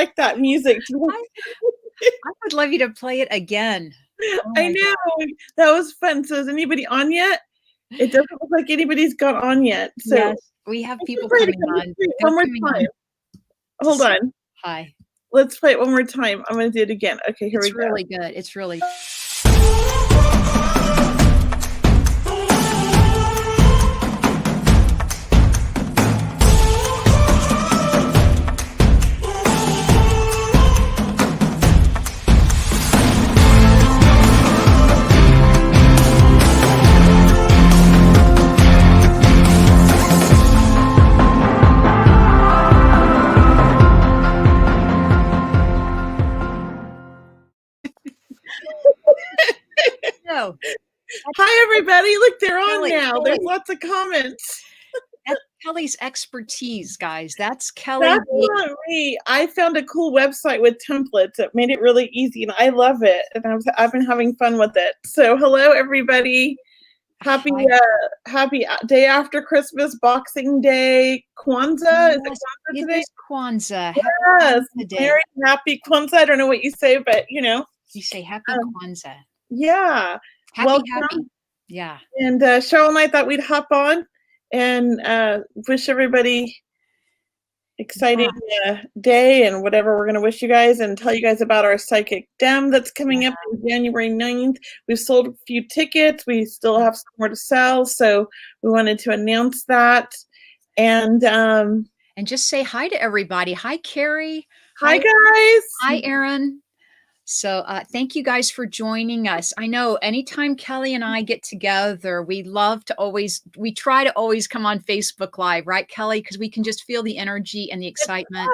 like that music. I would love you to play it again. Oh I my know. God. That was fun. So is anybody on yet? It doesn't look like anybody's got on yet. So Yes, we have people play it coming again. on. They're One more coming time. on to Hold say on. hi. Let's play it one more time. I'm going to do it again. Okay, here we It's go. really good. It's really no. Hi, everybody. Look, they're on Kelley, now. Kelley. There's lots of comments. That's Kelley's expertise, guys. That's Kelley. That's not me. I found a cool website with templates. It made it really easy, and I love it. And I've been having fun with it. So, hello, everybody. Happy day after Christmas, Boxing Day, Kwanzaa. Is it Yes, Kwanzaa it today? is Kwanzaa. Yes, Day. very happy Kwanzaa. I don't know what you say, but you know. You say happy Kwanzaa. Yeah. Happy. Yeah. And Cheryl and I thought we'd hop on and wish everybody exciting day and whatever we're going to wish you guys, and tell you guys about our psychic dem that's coming up on January 9th. We've sold a few tickets. We still have some more to sell, so we wanted to announce that. And just say hi to everybody. Hi, Carrie. Hi, guys. Hi, Aaron. So thank you guys for joining us. I know anytime Kelley and I get together, we try to always come on Facebook Live, right, Kelley? Because we can just feel the energy and the excitement.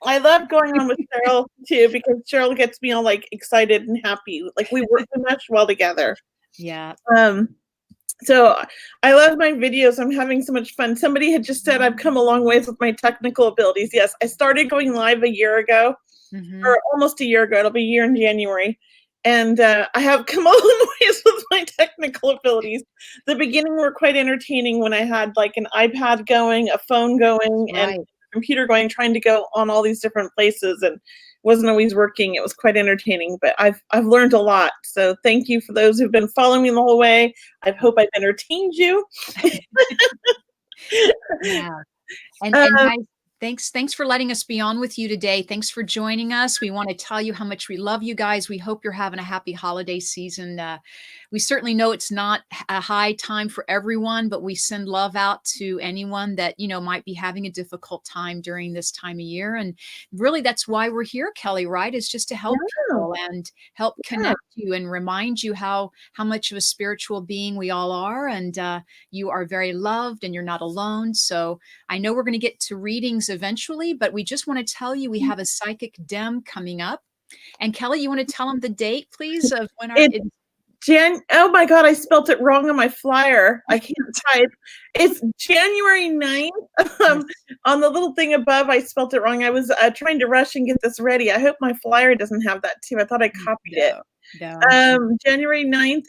I love going on with Cheryl too, because Cheryl gets me all like excited and happy. Like we mesh well together. Yeah. So I love my videos. I'm having so much fun. Somebody had just said I've come a long ways with my technical abilities. Yes, I started going live a year ago. Or almost a year ago. It'll be a year in January. And I have come a long ways with my technical abilities. The beginning were quite entertaining when I had like an iPad going, a phone going, and a computer going, trying to go on all these different places, and wasn't always working. It was quite entertaining, but I've learned a lot. So thank you for those who've been following me the whole way. I hope I've entertained you. Yeah. And guys, thanks for letting us be on with you today. Thanks for joining us. We want to tell you how much we love you guys. We hope you're having a happy holiday season. We certainly know it's not a high time for everyone, but we send love out to anyone that, might be having a difficult time during this time of year. And really, that's why we're here, Kelley, right? Is just to help people and help connect you and remind you how much of a spiritual being we all are. And you are very loved and you're not alone. So I know we're going to get to readings eventually, but we just want to tell you we have a psychic dem coming up. And Kelley, you want to tell them the date, please, of when oh my God, I spelt it wrong on my flyer. I can't type. It's January 9th. On the little thing above, I spelt it wrong. I was trying to rush and get this ready. I hope my flyer doesn't have that too. I thought I copied it. No. January 9th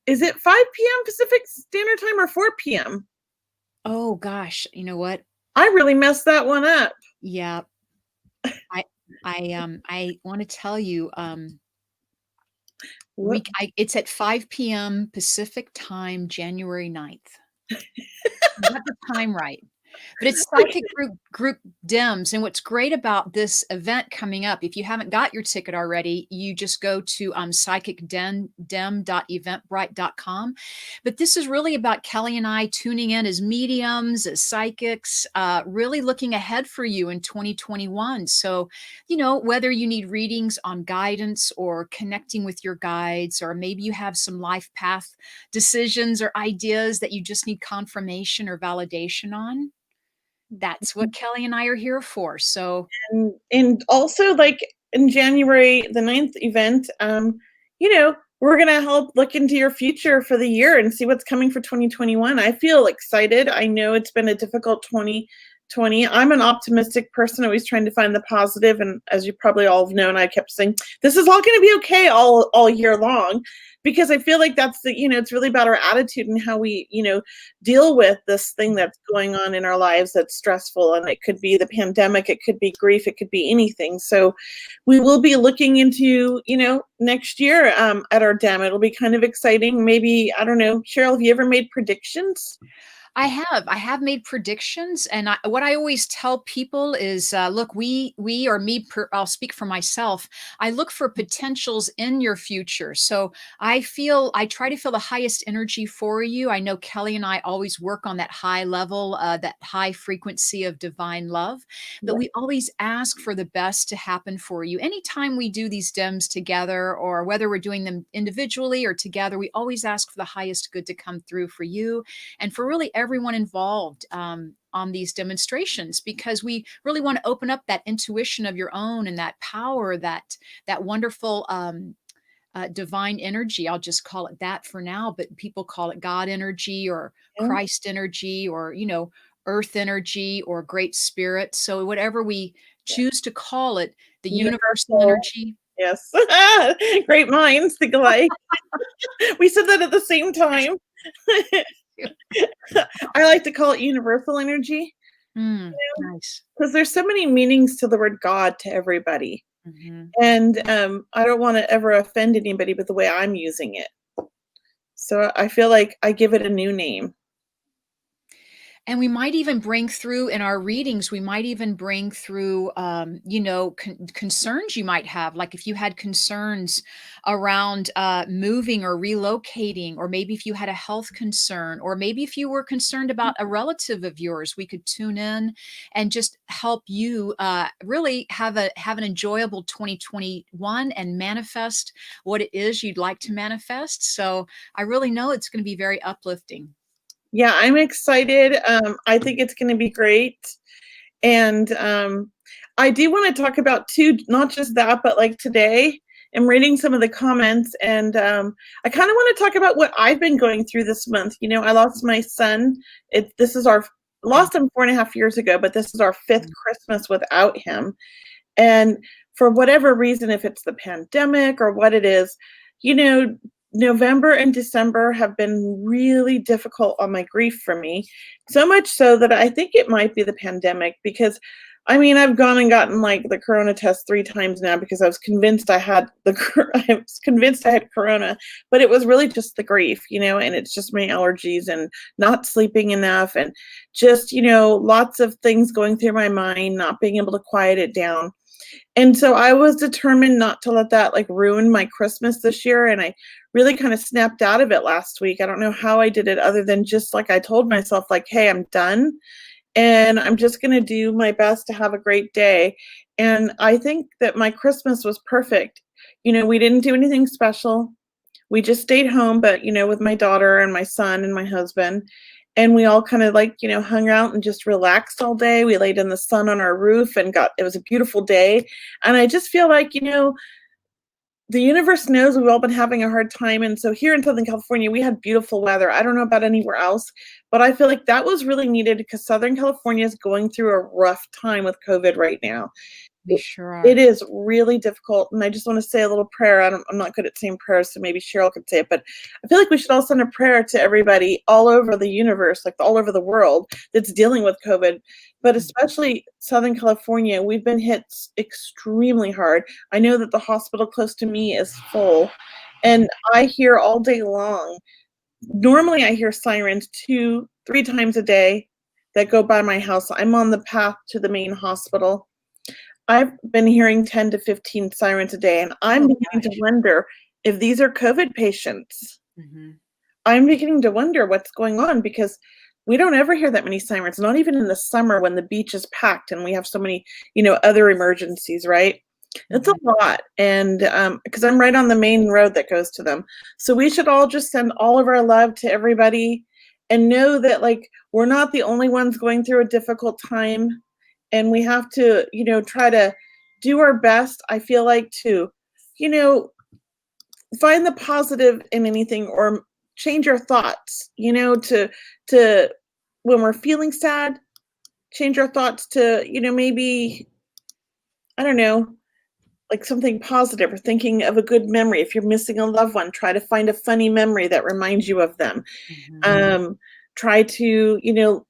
is it 5 p.m. Pacific Standard Time or 4 p.m.? Oh gosh, you know what? I really messed that one up. Yeah. I want to tell you, it's at 5 p.m. Pacific time, January 9th. You got the time right. But it's psychic group Dems. And what's great about this event coming up, if you haven't got your ticket already, you just go to psychicdem.eventbrite.com. But this is really about Kelley and I tuning in as mediums, as psychics, really looking ahead for you in 2021. So, whether you need readings on guidance or connecting with your guides, or maybe you have some life path decisions or ideas that you just need confirmation or validation on, that's what Kelley and I are here for. So, and also like in January the 9th event, we're going to help look into your future for the year and see what's coming for 2021. I feel excited. I know it's been a difficult 2020. I'm an optimistic person, always trying to find the positive. And as you probably all have known, I kept saying, this is all going to be okay all year long, because I feel like that's it's really about our attitude and how we, deal with this thing that's going on in our lives that's stressful. And it could be the pandemic, it could be grief, it could be anything. So we will be looking into, next year at our DEM. It'll be kind of exciting. Maybe, I don't know, Cheryl, have you ever made predictions? I have made predictions, and what I always tell people is, look, I'll speak for myself. I look for potentials in your future. So I try to feel the highest energy for you. I know Kelley and I always work on that high level, that high frequency of divine love, but we always ask for the best to happen for you. Anytime we do these DEMs together, or whether we're doing them individually or together, we always ask for the highest good to come through for you and for really everyone involved on these demonstrations, because we really want to open up that intuition of your own and that power, that wonderful divine energy. I'll just call it that for now, but people call it God energy or Christ energy, or earth energy or great spirit. So whatever we choose to call it, the universal energy. Yes. Great minds think alike. We said that at the same time. I like to call it universal energy. Nice. Because there's so many meanings to the word God to everybody. And I don't want to ever offend anybody with the way I'm using it. So I feel like I give it a new name. And we might even bring through in our readings, concerns you might have. Like if you had concerns around moving or relocating, or maybe if you had a health concern, or maybe if you were concerned about a relative of yours, we could tune in and just help you really have an enjoyable 2021 and manifest what it is you'd like to manifest. So I really know it's going to be very uplifting. Yeah, I'm excited. I think it's going to be great. And I do want to talk about too, not just that, but like today, I'm reading some of the comments, and I kind of want to talk about what I've been going through this month. I lost my son. Lost him 4.5 years ago, but this is our 5th Christmas without him. And for whatever reason, if it's the pandemic or what it is, November and December have been really difficult on my grief for me. So much so that I think it might be the pandemic, because I've gone and gotten like the corona test 3 times now, because I was convinced I had corona, but it was really just the grief, and it's just my allergies and not sleeping enough, and just, lots of things going through my mind, not being able to quiet it down. And so I was determined not to let that ruin my Christmas this year. And I really kind of snapped out of it last week. I don't know how I did it, other than just I told myself hey, I'm done. And I'm just going to do my best to have a great day. And I think that my Christmas was perfect. We didn't do anything special. We just stayed home, but, with my daughter and my son and my husband. And we all kind of hung out and just relaxed all day. We laid in the sun on our roof and it was a beautiful day. And I just feel like, the universe knows we've all been having a hard time. And so here in Southern California, we had beautiful weather. I don't know about anywhere else, but I feel like that was really needed, because Southern California is going through a rough time with COVID right now. We sure are. It is really difficult. And I just want to say a little prayer. I'm not good at saying prayers, so maybe Cheryl could say it, but I feel like we should all send a prayer to everybody all over the universe, all over the world, that's dealing with COVID, but especially Southern California. We've been hit extremely hard. I know that the hospital close to me is full, and I hear all day long. Normally I hear sirens 2-3 times a day that go by my house. I'm on the path to the main hospital. I've been hearing 10 to 15 sirens a day, and I'm beginning to wonder if these are COVID patients. I'm beginning to wonder what's going on, because we don't ever hear that many sirens, not even in the summer when the beach is packed and we have so many, other emergencies, right? It's a lot. And because I'm right on the main road that goes to them. So we should all just send all of our love to everybody, and know that we're not the only ones going through a difficult time. And we have to, try to do our best, I feel like, to, find the positive in anything, or change our thoughts, to when we're feeling sad, change our thoughts to, maybe, I don't know, like something positive or thinking of a good memory. If you're missing a loved one, try to find a funny memory that reminds you of them. Mhm. Try to,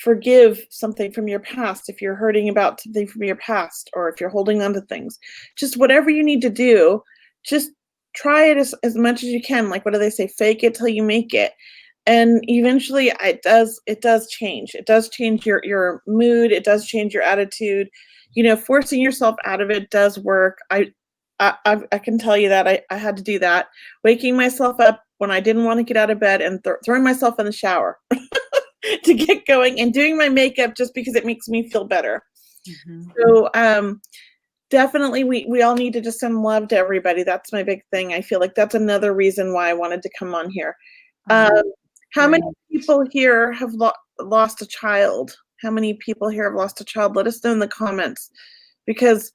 forgive something from your past if you're hurting about something from your past, or if you're holding on to things. Just whatever you need to do, just try it as much as you can. Like, what do they say? Fake it till you make it. And eventually it does change. It does change your mood. It does change your attitude. Forcing yourself out of it does work. I can tell you that I had to do that. Waking myself up when I didn't want to get out of bed and throwing myself in the shower to get going, and doing my makeup just because it makes me feel better. Mhm. So definitely we all need to just send love to everybody. That's my big thing. I feel like that's another reason why I wanted to come on here. Um, Oh, how many great. people here have lost a child? How many people here have lost a child? Let us know in the comments, because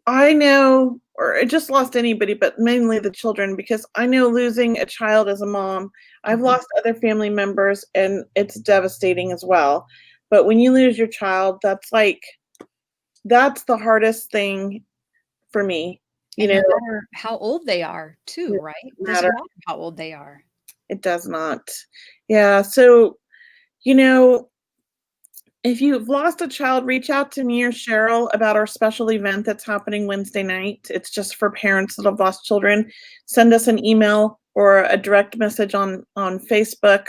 I know, or I just lost anybody, but mainly the children, because I know losing a child as a mom, I've Mhm. lost other family members, and it's devastating as well. But when you lose your child, that's the hardest thing for me. You And know, no matter how old they are too, it right? It doesn't doesn't matter. matter how old they are. It does not. Yeah. So, you know, if you've lost a child, reach out to me or Cheryl about our special event that's happening Wednesday night. It's just for parents that have lost children. Send us an email or a direct message on Facebook,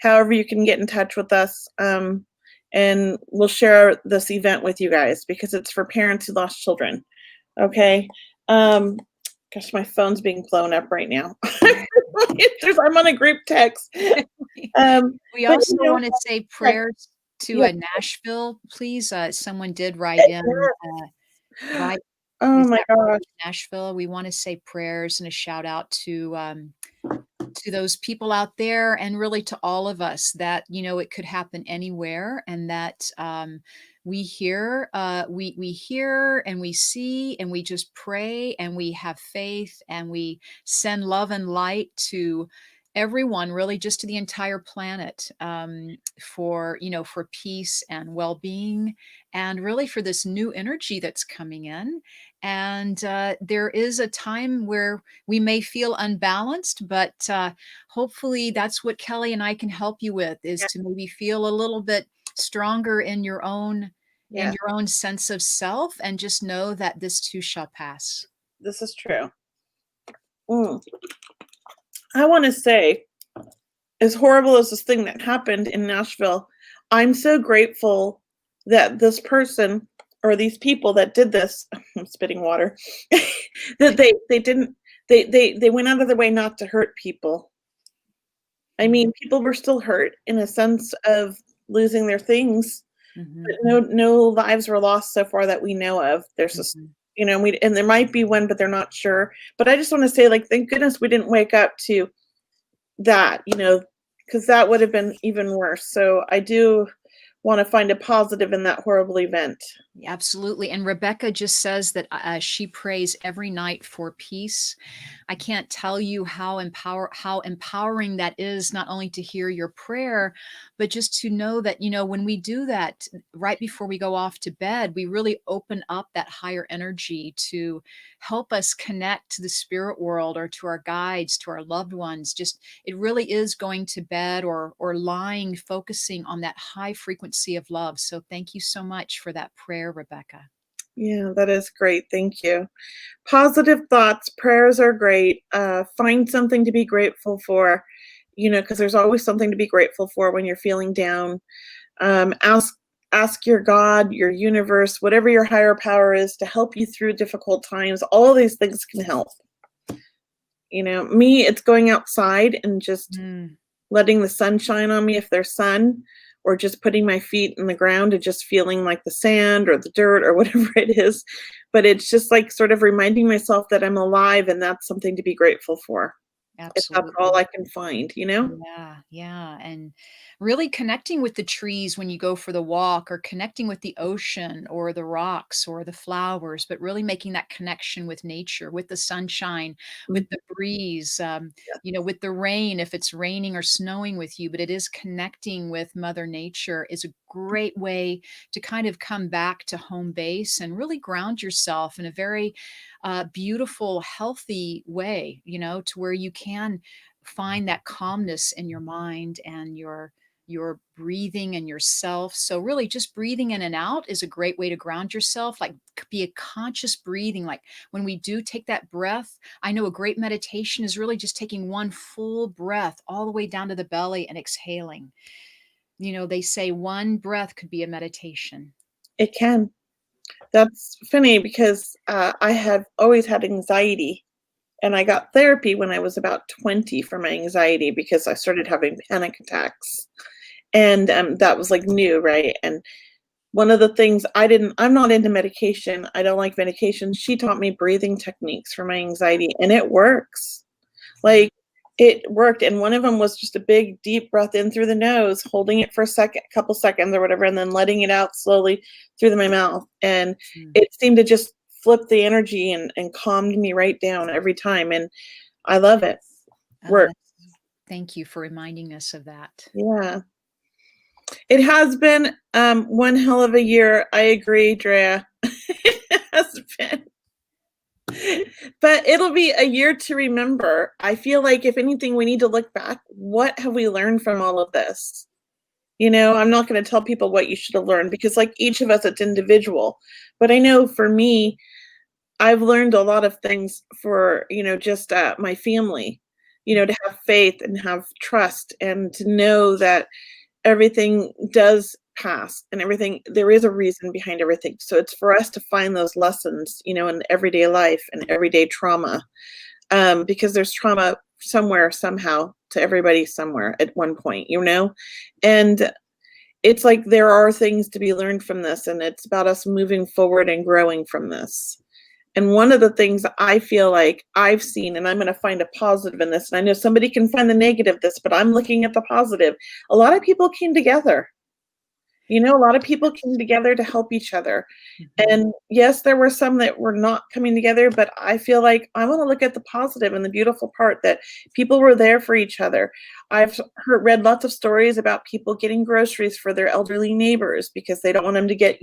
however you can get in touch with us. And we'll share this event with you guys, because it's for parents who lost children. Okay. Um, Gosh, my phone's being blown up right now. I'm on a group text. We But also want to say yeah, prayers to yeah, Nashville, please. Someone did write in, right? oh Is my that right? gosh. Nashville. We want to say prayers and a shout out to those people out there, and really to all of us, that it could happen anywhere, and that we hear and we see, and we just pray and we have faith, and we send love and light to everyone, really just to the entire planet, for peace and well-being, and really for this new energy that's coming in. And there is a time where we may feel unbalanced, but hopefully that's what Kelley and I can help you with, is Yeah, to maybe feel a little bit stronger in yeah, your own sense of self, and just know that this too shall pass. this is true. Mm. I want to say, as horrible as this thing that happened in Nashville, I'm so grateful that this person, or these people that did this, I'm spitting water, that they didn't, they went out of their way not to hurt people. I Mhm, mean, people were still hurt in a sense of losing their things, but mhm, no lives were lost so far that we know of. There's just, mhm. and there might be one, but they're not sure. But I just want to say, like, thank goodness we didn't wake up to that, because that would have been even worse. So I do want to find a positive in that horrible event. Absolutely. And Rebecca just says that she prays every night for peace. I can't tell you how empowering that is, not only to hear your prayer, but just to know that, when we do that right before we go off to bed, we really open up that higher energy to help us connect to the spirit world, or to our guides, to our loved ones. Just, it really is going to bed, or lying, focusing on that high frequency of love. So thank you so much for that prayer, Rebecca. Yeah, that is great. Thank you. Positive thoughts, prayers are great. Find something to be grateful for, because there's always something to be grateful for when you're feeling down. Ask your God, your universe, whatever your higher power is, to help you through difficult times. All these things can help. Me, it's going outside and just Mm. letting the sun shine on me if there's sun, or just putting my feet in the ground and just feeling like the sand or the dirt or whatever it is. But it's just like sort of reminding myself that I'm alive, and that's something to be grateful for. If that's all Absolutely. I can find. Yeah, yeah. And really connecting with the trees when you go for the walk, or connecting with the ocean or the rocks or the flowers, but really making that connection with nature, with the sunshine, with the Mhm. breeze, with the rain, if it's raining or snowing with you, but it is connecting with Mother Nature, is a great way to kind of come back to home base and really ground yourself in a very beautiful, healthy way, to where you can find that calmness in your mind and your breathing and yourself. So really just breathing in and out is a great way to ground yourself, like be a conscious breathing. Like when we do take that breath, I know a great meditation is really just taking one full breath all the way down to the belly and exhaling. They say one breath could be a meditation. It can. That's funny because I have always had anxiety, and I got therapy when I was about 20 for my anxiety because I started having panic attacks. And that was like new, right? And one of the things I'm not into medication. I don't like medication. She taught me breathing techniques for my anxiety, and it works. Like, it worked. And one of them was just a big, deep breath in through the nose, holding it for a couple seconds or whatever, and then letting it out slowly through my mouth. And it seemed to just flip the energy and calmed me right down every time. And I love it. Works. Thank you for reminding us of that. Yeah. It has been one hell of a year. I agree, Drea. It has been. But it'll be a year to remember. I feel like if anything, we need to look back. What have we learned from all of this? I'm not going to tell people what you should have learned because like each of us, it's individual. But I know for me, I've learned a lot of things for, just my family, to have faith and have trust and to know that everything does pass and there is a reason behind everything. So it's for us to find those lessons, in everyday life and everyday trauma, because there's trauma somewhere, somehow, to everybody somewhere at one point, and it's like there are things to be learned from this, and it's about us moving forward and growing from this. And one of the things that I feel like I've seen, and I'm going to find a positive in this, and I know somebody can find the negative this, but I'm looking at the positive. A lot of people came together. A lot of people came together to help each other. And yes, there were some that were not coming together, but I feel like I want to look at the positive and the beautiful part that people were there for each other. I've read lots of stories about people getting groceries for their elderly neighbors because they don't want them to get,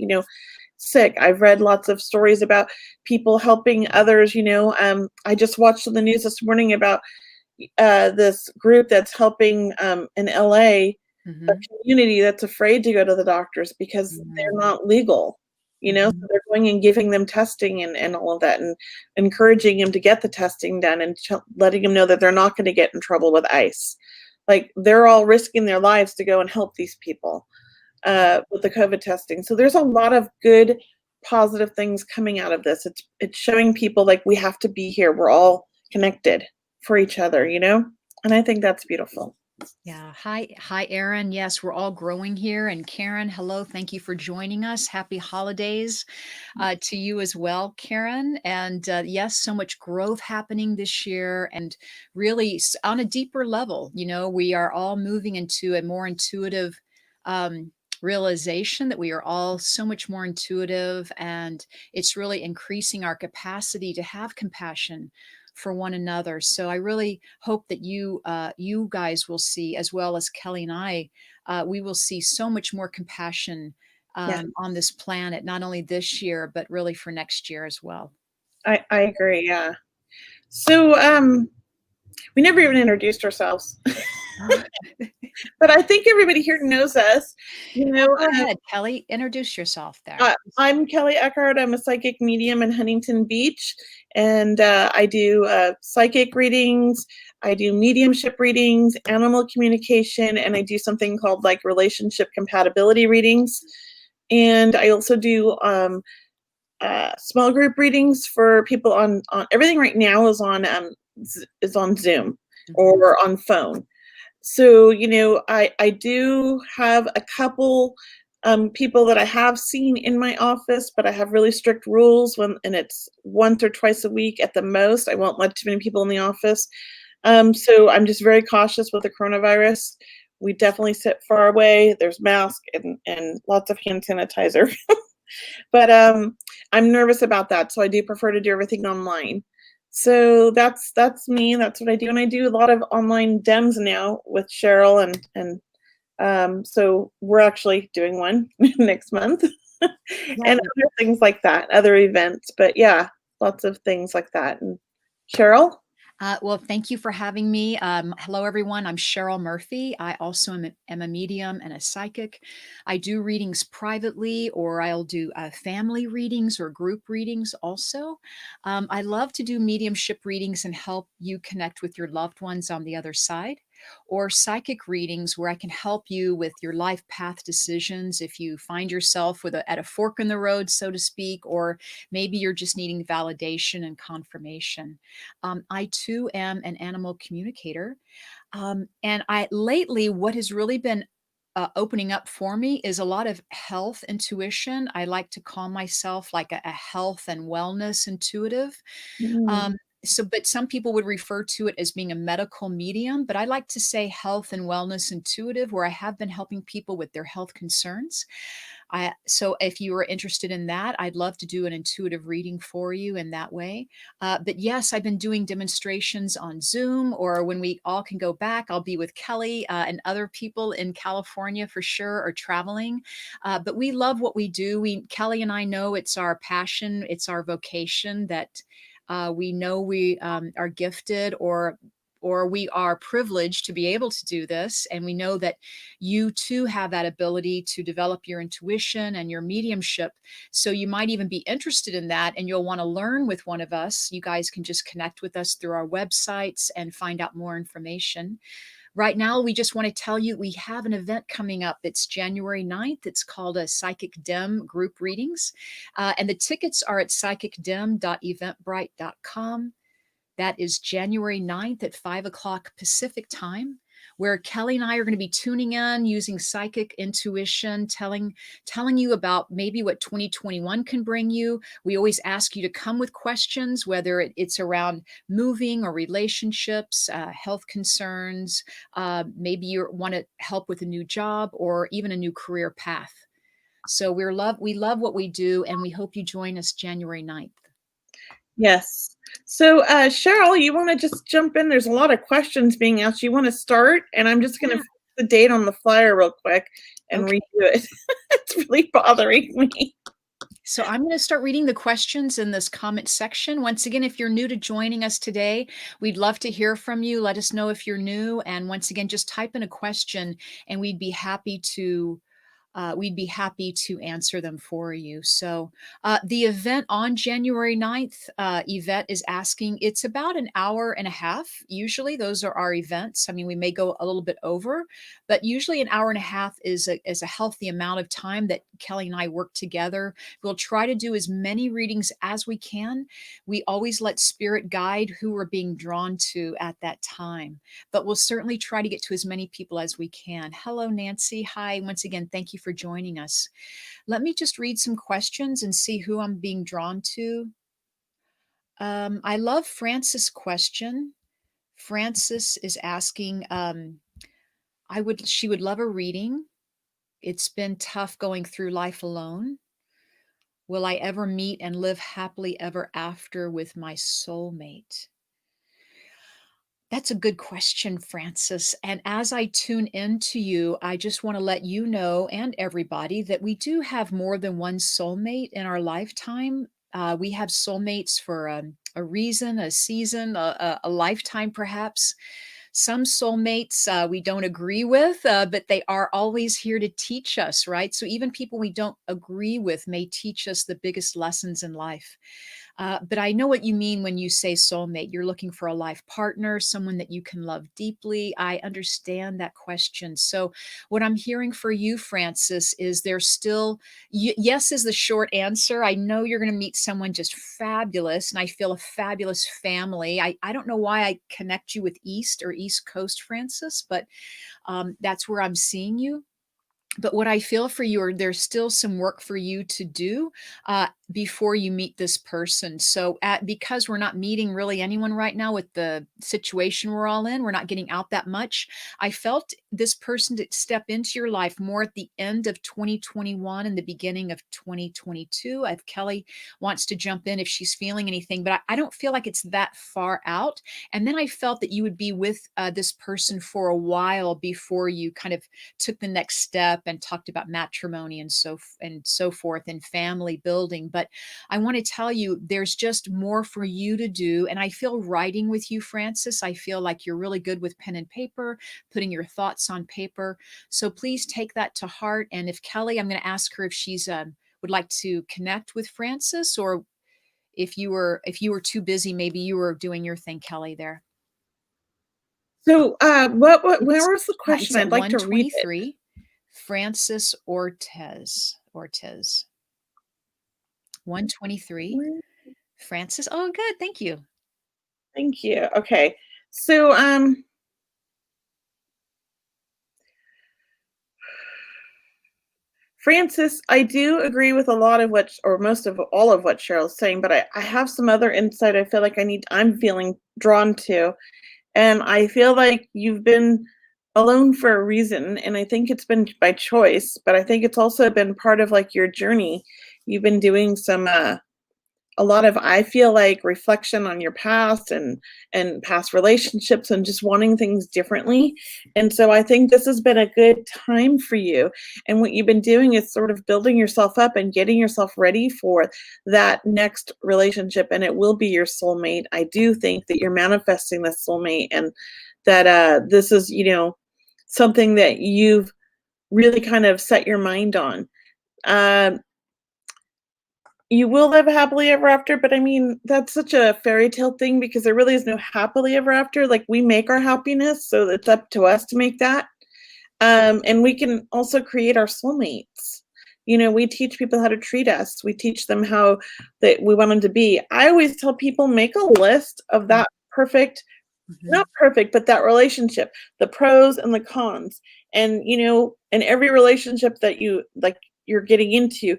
sick. I've read lots of stories about people helping others. I just watched on the news this morning about this group that's helping in LA, a community that's afraid to go to the doctors because they're not legal. So they're going and giving them testing and all of that, and encouraging them to get the testing done and letting them know that they're not going to get in trouble with ICE. Like, they're all risking their lives to go and help these people with the COVID testing. So there's a lot of good, positive things coming out of this. It's showing people like we have to be here. We're all connected for each other, and I think that's beautiful. Yeah. Hi, Erin. Yes, we're all growing here. And Karen, hello. Thank you for joining us. Happy holidays to you as well, Karen. And yes, so much growth happening this year, and really on a deeper level. We are all moving into a more intuitive realization that we are all so much more intuitive, and it's really increasing our capacity to have compassion for one another. So I really hope that you guys will see, as well as Kelley and I, we will see so much more compassion on this planet, not only this year, but really for next year as well. I agree. Yeah. So we never even introduced ourselves. But I think everybody here knows us. Go ahead, Kelley. Introduce yourself there. I'm Kelley Eckhardt. I'm a psychic medium in Huntington Beach, and I do psychic readings. I do mediumship readings, animal communication, and I do something called like relationship compatibility readings. And I also do small group readings for people on everything right now is on Zoom or on phone. So, I do have a couple people that I have seen in my office, but I have really strict rules and it's once or twice a week at the most. I won't let too many people in the office. So I'm just very cautious with the coronavirus. We definitely sit far away. There's masks and lots of hand sanitizer. But I'm nervous about that. So I do prefer to do everything online. So that's me. That's what I do. And I do a lot of online DEMs now with Cheryl and So we're actually doing one next month Yeah. and other things like that, other events. But yeah, lots of things like that. And Cheryl? Well, thank you for having me. Hello, everyone. I'm Cheryl Murphy. I also am a medium and a psychic. I do readings privately, or I'll do family readings or group readings also. I love to do mediumship readings and help you connect with your loved ones on the other side, or psychic readings where I can help you with your life path decisions if you find yourself at a fork in the road, so to speak, or maybe you're just needing validation and confirmation. I too am an animal communicator. And I lately, what has really been opening up for me is a lot of health intuition. I like to call myself like a health and wellness intuitive. Mm. Um, but some people would refer to it as being a medical medium, but I like to say health and wellness intuitive, where I have been helping people with their health concerns. So if you are interested in that, I'd love to do an intuitive reading for you in that way. But yes, I've been doing demonstrations on Zoom, or when we all can go back, I'll be with Kelley and other people in California for sure, or traveling. But we love what we do. Kelley and I know it's our passion, it's our vocation, that we know we are gifted, or we are privileged to be able to do this. And we know that you too have that ability to develop your intuition and your mediumship. So you might even be interested in that and you'll want to learn with one of us. You guys can just connect with us through our websites and find out more information. Right now, we just want to tell you we have an event coming up. It's January 9th. It's called a Psychic Dim Group Readings. And the tickets are at psychicdim.eventbrite.com. That is January 9th at 5 o'clock Pacific time, where Kelley and I are going to be tuning in using psychic intuition, telling you about maybe what 2021 can bring you. We always ask you to come with questions, whether it's around moving or relationships, health concerns, maybe you want to help with a new job or even a new career path. So we love what we do, and we hope you join us January 9th. Yes. So, Cheryl, you want to just jump in? There's a lot of questions being asked. You want to start? And I'm just going to Yeah. fix the date on the flyer real quick and Okay. redo it. It's really bothering me. So I'm going to start reading the questions in this comment section. Once again, if you're new to joining us today, we'd love to hear from you. Let us know if you're new. And once again, just type in a question and we'd be happy to answer them for you. So the event on January 9th, Yvette is asking, it's about an hour and a half. Usually those are our events. I mean, we may go a little bit over, but usually an hour and a half is a healthy amount of time that Kelley and I work together. We'll try to do as many readings as we can. We always let spirit guide who we're being drawn to at that time, but we'll certainly try to get to as many people as we can. Hello, Nancy. Hi. Once again, thank you for joining us. Let me just read some questions and see who I'm being drawn to. I love Francis' question. Francis is asking, she would love a reading. It's been tough going through life alone. Will I ever meet and live happily ever after with my soulmate? That's a good question, Francis. And as I tune into you, I just want to let you know and everybody that we do have more than one soulmate in our lifetime. We have soulmates for a reason, a season, a lifetime, perhaps. Some soulmates we don't agree with, but they are always here to teach us, right? So even people we don't agree with may teach us the biggest lessons in life. But I know what you mean when you say soulmate. You're looking for a life partner, someone that you can love deeply. I understand that question. So, what I'm hearing for you, Francis, is there's still, yes, is the short answer. I know you're going to meet someone just fabulous, and I feel a fabulous family. I don't know why I connect you with East or East Coast, Francis, but that's where I'm seeing you. But what I feel for you are there's still some work for you to do before you meet this person. So because we're not meeting really anyone right now with the situation we're all in, we're not getting out that much. I felt this person to step into your life more at the end of 2021 and the beginning of 2022. If Kelley wants to jump in if she's feeling anything, but I don't feel like it's that far out. And then I felt that you would be with this person for a while before you kind of took the next step and talked about matrimony and so forth and family building. But I want to tell you, there's just more for you to do. And I feel writing with you, Frances. I feel like you're really good with pen and paper, putting your thoughts on paper. So please take that to heart. And if Kelley, I'm going to ask her if she's would like to connect with Frances, or if you were too busy, maybe you were doing your thing, Kelley, there. So, where was the question? It's at I'd like to read it. 123. Frances Ortez. 123. Frances. Oh, good. Thank you. Thank you. Okay. So, Frances, I do agree with a lot of what, or most of all of what Cheryl's saying, but I have some other insight I feel like I'm feeling drawn to. And I feel like you've been alone for a reason. And I think it's been by choice, but I think it's also been part of like your journey. You've been doing some, a lot of, I feel like, reflection on your past and past relationships and just wanting things differently. And so I think this has been a good time for you. And what you've been doing is sort of building yourself up and getting yourself ready for that next relationship. And it will be your soulmate. I do think that you're manifesting this soulmate, and that this is, something that you've really kind of set your mind on. You will live happily ever after, but I mean, that's such a fairy tale thing because there really is no happily ever after. Like, we make our happiness, so it's up to us to make that. And we can also create our soulmates. We teach people how to treat us. We teach them how that we want them to be. I always tell people, make a list of that perfect, not perfect, but that relationship, the pros and the cons. And, in every relationship that you're getting into,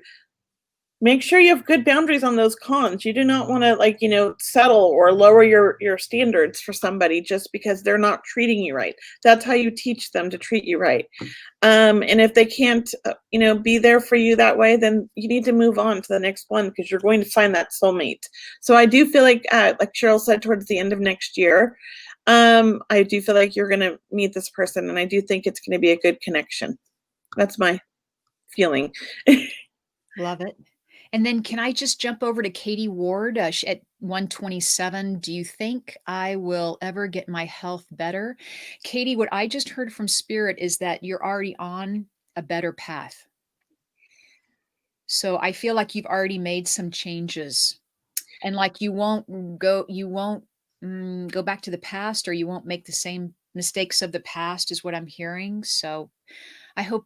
make sure you have good boundaries on those cons. You do not want to settle or lower your standards for somebody just because they're not treating you right. That's how you teach them to treat you right. And if they can't, be there for you that way, then you need to move on to the next one because you're going to find that soulmate. So I do feel like Cheryl said, towards the end of next year, I do feel like you're going to meet this person, and I do think it's going to be a good connection. That's my feeling. Love it. And then can I just jump over to Katie Ward at 127? Do you think I will ever get my health better? Katie, what I just heard from Spirit is that you're already on a better path. So I feel like you've already made some changes, and like you won't go back to the past, or you won't make the same mistakes of the past is what I'm hearing. So I hope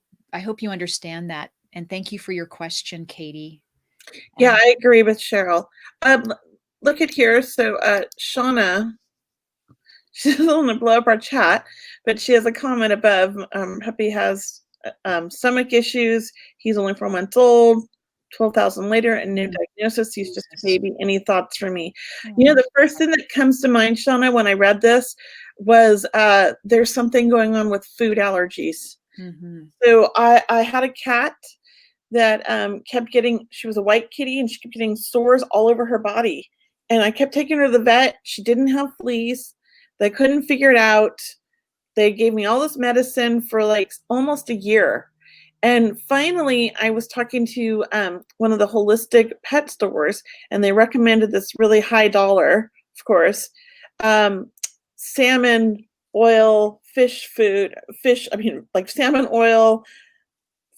you understand that. And thank you for your question, Katie. Yeah, I agree with Cheryl. Look at here. So Shauna, she doesn't want to blow up our chat, but she has a comment above. Happy has stomach issues. He's only 4 months old. 12,000 later, and no diagnosis. He's just a baby. Any thoughts for me? The first thing that comes to mind, Shauna, when I read this was there's something going on with food allergies. So I had a cat that kept getting, she was a white kitty, and she kept getting sores all over her body. And I kept taking her to the vet. She didn't have fleas. They couldn't figure it out. They gave me all this medicine for like almost a year. And finally, I was talking to one of the holistic pet stores, and they recommended this really high dollar, of course, salmon oil, like salmon oil,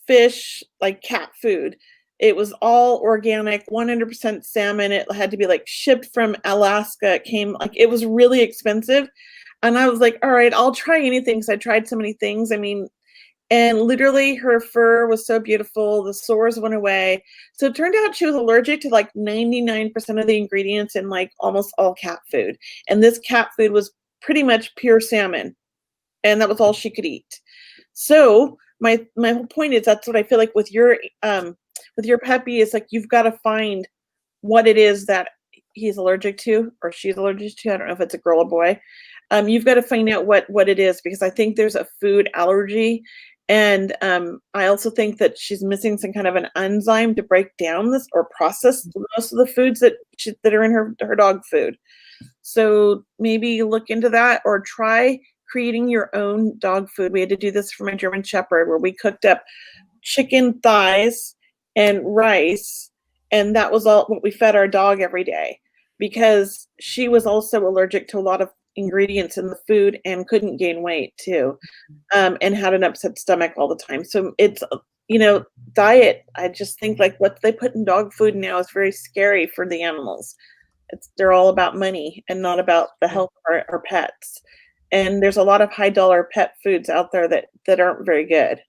fish, like cat food. It was all organic, 100% salmon. It had to be like shipped from Alaska. It was really expensive. And I was like, all right, I'll try anything. So I tried so many things. And literally her fur was so beautiful. The sores went away. So it turned out she was allergic to like 99% of the ingredients in like almost all cat food. And this cat food was pretty much pure salmon. And that was all she could eat. So my whole point is that's what I feel like with your puppy is like you've got to find what it is that he's allergic to or she's allergic to. I don't know if it's a girl or boy. You've got to find out what it is because I think there's a food allergy, and I also think that she's missing some kind of an enzyme to break down this or process most of the foods that are in her dog food. So maybe look into that or try creating your own dog food. We had to do this for my German Shepherd where we cooked up chicken thighs and rice, and that was all what we fed our dog every day because she was also allergic to a lot of ingredients in the food and couldn't gain weight too, and had an upset stomach all the time. So it's diet. I just think like what they put in dog food now is very scary for the animals. They're all about money and not about the health of our pets. And there's a lot of high dollar pet foods out there that aren't very good.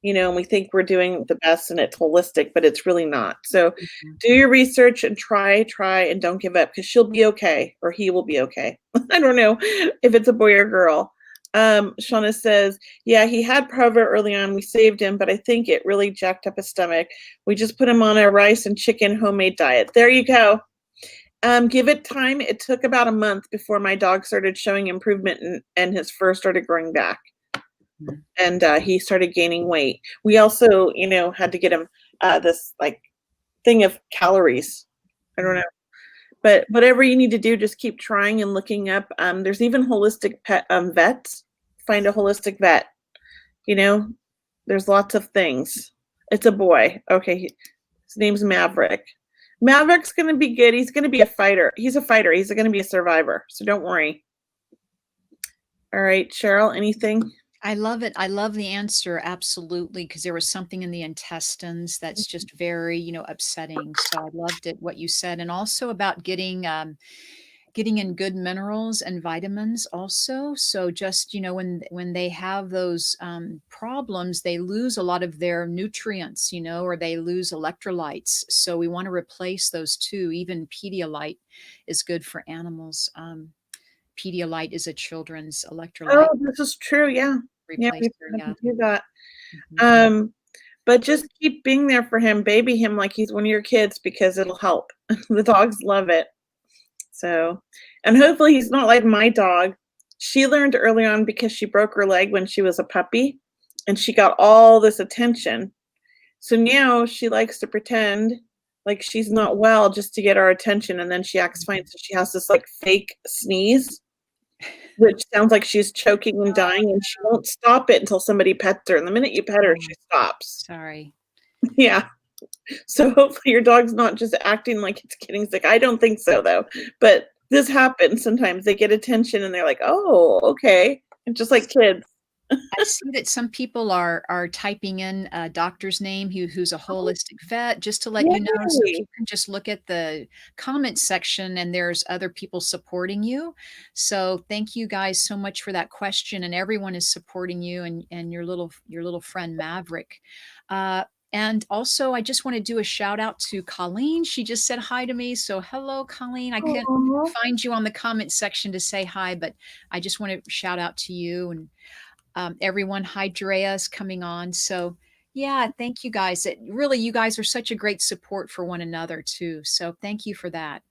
And we think we're doing the best and it's holistic, but it's really not. So do your research and try, and don't give up because she'll be okay or he will be okay. I don't know if it's a boy or girl. Shauna says, yeah, he had Provo early on. We saved him, but I think it really jacked up his stomach. We just put him on a rice and chicken homemade diet. There you go. Give it time. It took about a month before my dog started showing improvement and his fur started growing back. And he started gaining weight. We also, had to get him this like thing of calories. I don't know. But whatever you need to do, just keep trying and looking up. There's even holistic pet vets. Find a holistic vet. There's lots of things. It's a boy. Okay. His name's Maverick. Maverick's going to be good. He's going to be a fighter. He's a fighter. He's going to be a survivor. So don't worry. All right, Cheryl, anything? I love it. I love the answer. Absolutely. Because there was something in the intestines that's just very, upsetting. So I loved it, what you said. And also about getting in good minerals and vitamins also. So just, when they have those problems, they lose a lot of their nutrients, or they lose electrolytes. So we want to replace those too. Even Pedialyte is good for animals. Pedialyte is a children's electrolyte Oh, this is true. Yeah. Yeah, we replacer. have Yeah. to do that. Mhm. But just keep being there for him, baby him like he's one of your kids because it'll help. The dogs love it. So, and hopefully he's not like my dog. She learned early on because she broke her leg when she was a puppy and she got all this attention. So now she likes to pretend like she's not well just to get our attention and then she acts fine. So she has this like fake sneeze, which sounds like she's choking and dying and she won't stop it until somebody pets her. And the minute you pet her, she stops. Sorry. Yeah. So hopefully your dog's not just acting like it's getting sick. I don't think so though. But this happens sometimes. They get attention and they're like, "Oh, okay." And just like kids. I see that some people are typing in a doctor's name who's a Oh, holistic vet, just to let you know. So if yay. you can just look at the comment section and there's other people supporting you. So thank you guys so much for that question. And everyone is supporting you and your little friend Maverick. And also, I just want to do a shout out to Colleen. She just said hi to me. So hello, Colleen. I can't Aw. find you on the comment section to say hi, but I just want to shout out to you and everyone. Hi, Drea is coming on. So yeah, thank you guys. Really, you guys are such a great support for one another too. So thank you for that.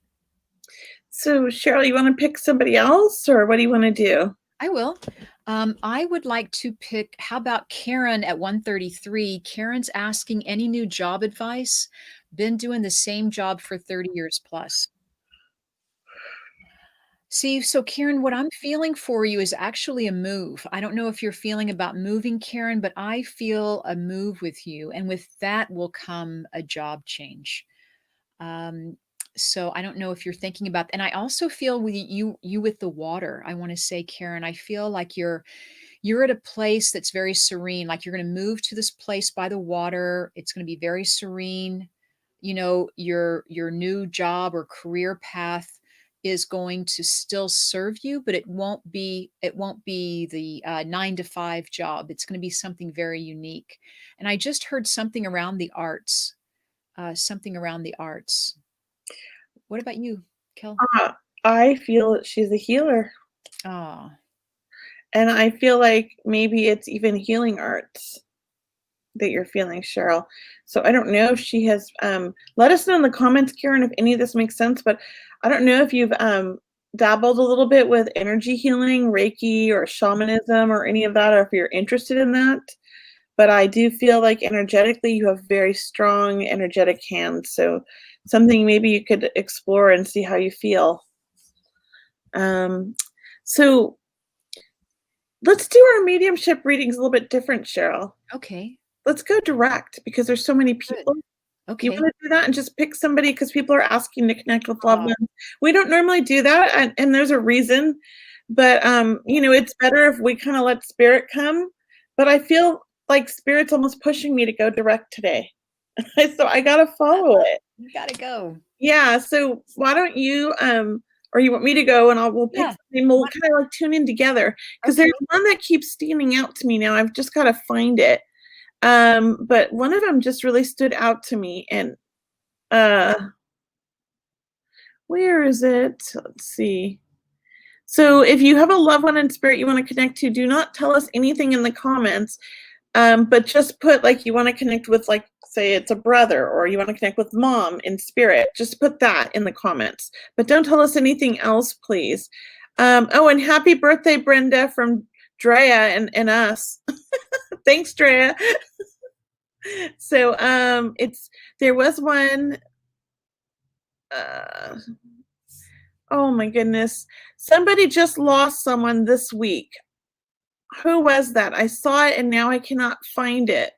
So Cheryl, you want to pick somebody else or what do you want to do? I will. I would like to pick, how about Karen at 133? Karen's asking any new job advice. Been doing the same job for 30 years plus. See, so Karen, what I'm feeling for you is actually a move. I don't know if you're feeling about moving, Karen, but I feel a move with you. And with that will come a job change. Um, so I don't know if you're thinking about, and I also feel with you with the water. I want to say, Karen, I feel like you're at a place that's very serene, like you're going to move to this place by the water. It's going to be very serene. Your new job or career path is going to still serve you, but it won't be the 9 to 5 job. It's going to be something very unique. And I just heard something around the arts. Something around the arts. What about you, Kel? I feel that she's a healer. Oh, And I feel like maybe it's even healing arts that you're feeling, Cheryl. So I don't know if she has, let us know in the comments, Karen, if any of this makes sense, but I don't know if you've dabbled a little bit with energy healing, Reiki or shamanism or any of that, or if you're interested in that. But I do feel like energetically you have very strong energetic hands. So something maybe you could explore and see how you feel. So let's do our mediumship readings a little bit different, Cheryl. Okay. Let's go direct because there's so many Good. people. Okay. You want to do that and just pick somebody because people are asking to connect with loved ones. We don't normally do that, and there's a reason. But you know, it's better if we kind of let spirit come. But I feel like spirit's almost pushing me to go direct today. So I gotta follow it. You gotta go. Yeah. So why don't you or you want me to go and we'll pick something and we'll kind of like tune in together because there's one that keeps standing out to me now. I've just got to find it. But one of them just really stood out to me and where is it? Let's see. So if you have a loved one in spirit you want to connect to, do not tell us anything in the comments. But just put like you want to connect with, like, say it's a brother or you want to connect with mom in spirit. Just put that in the comments. But don't tell us anything else, please. Oh, and happy birthday, Brenda, from Drea and us. Thanks, Drea. So there was one. Oh my goodness. Somebody just lost someone this week. Who was that? I saw it and now I cannot find it.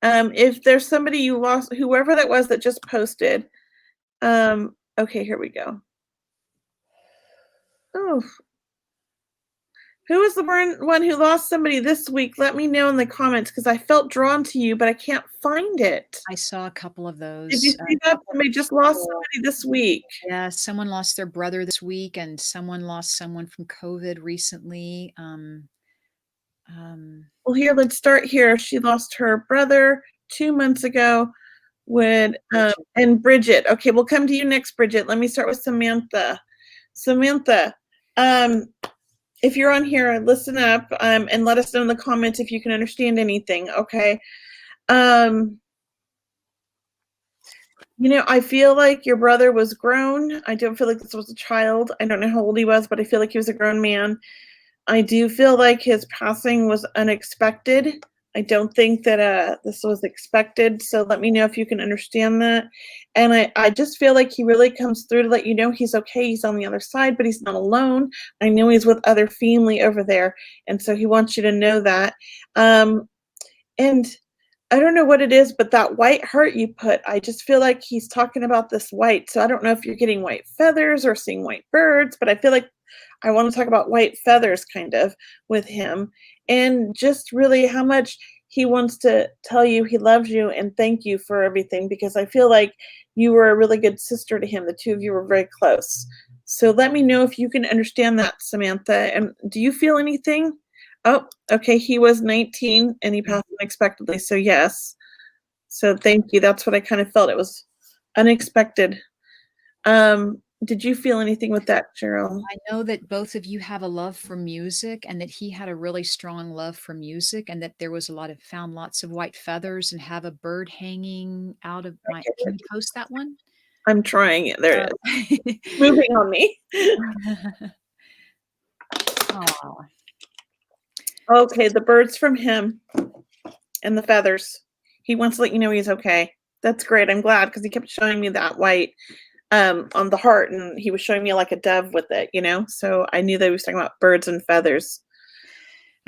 If there's somebody you lost, whoever that was that just posted. Okay, here we go. Oh, who was the one who lost somebody this week? Let me know in the comments because I felt drawn to you, but I can't find it. I saw a couple of those. Did you see that? Somebody just lost somebody this week. Yeah, someone lost their brother this week, and someone lost someone from COVID recently. Well, here, let's start here. She lost her brother 2 months ago. And Bridget. Okay, we'll come to you next, Bridget. Let me start with Samantha. Samantha, if you're on here, listen up and let us know in the comments if you can understand anything, okay? You know, I feel like your brother was grown. I don't feel like this was a child. I don't know how old he was, but I feel like he was a grown man. I do feel like his passing was unexpected. I don't think that this was expected. So let me know if you can understand that. And I just feel like he really comes through to let you know he's okay. He's on the other side, but he's not alone. I know he's with other family over there. And so he wants you to know that. And I don't know what it is, but that white heart you put, I just feel like he's talking about this white. So I don't know if you're getting white feathers or seeing white birds, but I feel like I want to talk about white feathers kind of with him and just really how much he wants to tell you he loves you and thank you for everything, because I feel like you were a really good sister to him. The two of you were very close. So let me know if you can understand that, Samantha. And do you feel anything? Oh, okay. He was 19 and he passed unexpectedly. So yes. So thank you. That's what I kind of felt. It was unexpected. Did you feel anything with that, Cheryl? I know that both of you have a love for music and that he had a really strong love for music and that there was found lots of white feathers and have a bird hanging out of my, can you post that one? I'm trying it. There it is. Moving on me. Oh. Okay, the birds from him and the feathers. He wants to let you know he's okay. That's great. I'm glad because he kept showing me that white on the heart, and he was showing me like a dove with it, you know? So I knew that he was talking about birds and feathers.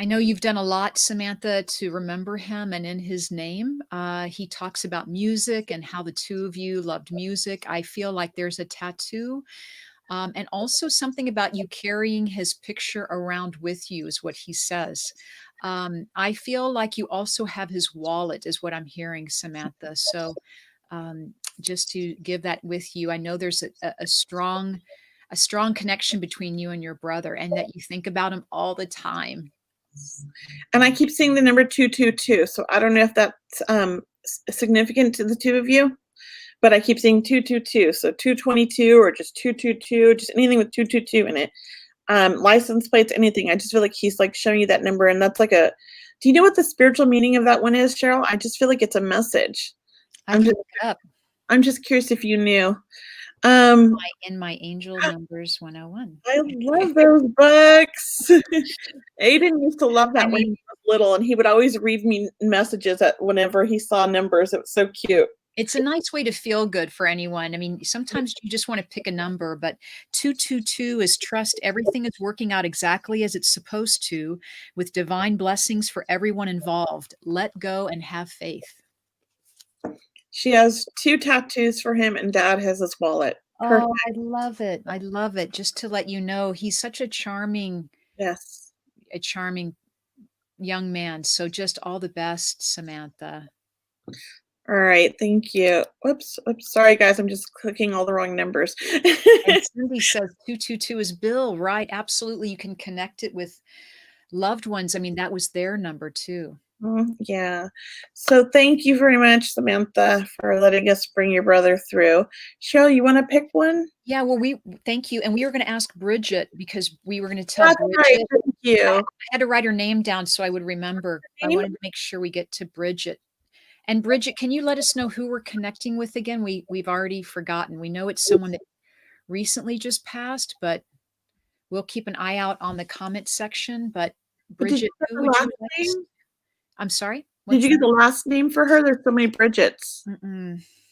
I know you've done a lot, Samantha, to remember him and in his name. He talks about music and how the two of you loved music. I feel like there's a tattoo. And also something about you carrying his picture around with you is what he says. I feel like you also have his wallet is what I'm hearing, Samantha. So just to give that with you, I know there's a strong connection between you and your brother and that you think about him all the time. And I keep seeing the number 222. So I don't know if that's significant to the two of you, but I keep seeing 222. So 222 or just 222, just anything with 222 in it. license plates, anything. I just feel like he's like showing you that number, and that's like a. Do you know what the spiritual meaning of that one is, Cheryl? I just feel like it's a message. I can look it up. I'm just curious if you knew. In my angel numbers 101. I love those books. Aiden used to love that when he was little, and he would always read me messages whenever he saw numbers. It was so cute. It's a nice way to feel good for anyone. I mean, sometimes you just want to pick a number, but 222 is trust everything is working out exactly as it's supposed to, with divine blessings for everyone involved. Let go and have faith. She has 2 tattoos for him, and Dad has his wallet. Perfect. Oh, I love it. I love it. Just to let you know, he's such a charming young man. So just all the best, Samantha. All right, thank you. Whoops, sorry guys, I'm just clicking all the wrong numbers. And Cindy says 222 is Bill, right? Absolutely. You can connect it with loved ones. I mean, that was their number too. Yeah. So thank you very much, Samantha, for letting us bring your brother through. Cheryl, you want to pick one? Yeah, well, thank you. And we were going to ask Bridget because we were going to tell Bridget. Right, thank you. I had to write her name down so I would remember. I wanted to make sure we get to Bridget. And Bridget, can you let us know who we're connecting with again? We've already forgotten. We know it's someone that recently just passed, but we'll keep an eye out on the comment section. But Bridget, who would you like to? I'm sorry? Did you get the last name for her? There's so many Bridgets.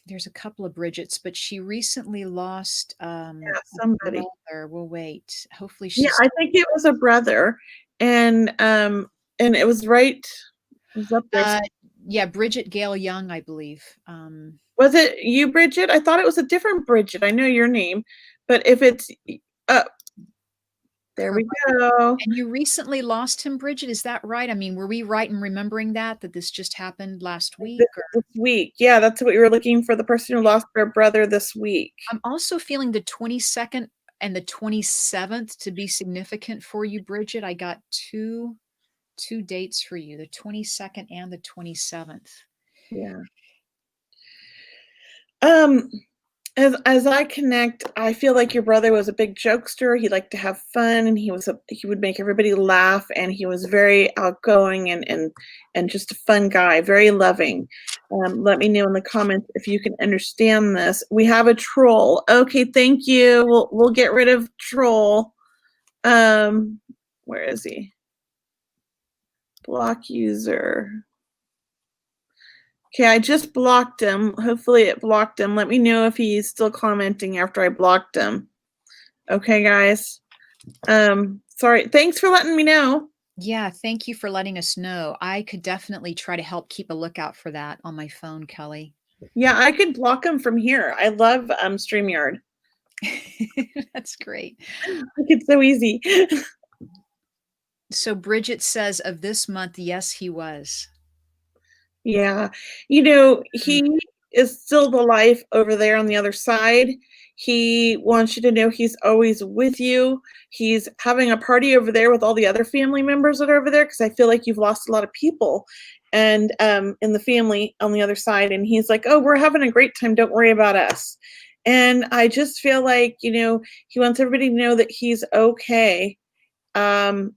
There's a couple of Bridgets, but she recently lost somebody. We'll wait. Hopefully she's. Yeah, I think it was a brother, and it was right. It was up there. Yeah, Bridget Gale Young, I believe. Was it you, Bridget? I thought it was a different Bridget. I know your name, but if it's there we go. And you recently lost him, Bridget. Is that right? I mean, were we right in remembering that this just happened last week? This week. Yeah, that's what we were looking for, the person who lost their brother this week. I'm also feeling the 22nd and the 27th to be significant for you, Bridget. I got two dates for you, the 22nd and the 27th. Yeah. As I connect, I feel like your brother was a big jokester. He liked to have fun, and he would make everybody laugh, and he was very outgoing and just a fun guy, very loving. Let me know in the comments if you can understand this. We have a troll. Okay, thank you. We'll get rid of troll. Where is he? Block user. Okay, I just blocked him. Hopefully it blocked him. Let me know if he's still commenting after I blocked him. Okay, guys. Sorry. Thanks for letting me know. Yeah, thank you for letting us know. I could definitely try to help keep a lookout for that on my phone, Kelley. Yeah, I could block him from here. I love StreamYard. That's great. It's so easy. So Bridget says of this month, yes, he was. Yeah. He is still the life over there on the other side. He wants you to know he's always with you. He's having a party over there with all the other family members that are over there, because I feel like you've lost a lot of people and in the family on the other side. And he's like, oh, we're having a great time. Don't worry about us. And I just feel like, he wants everybody to know that he's okay. And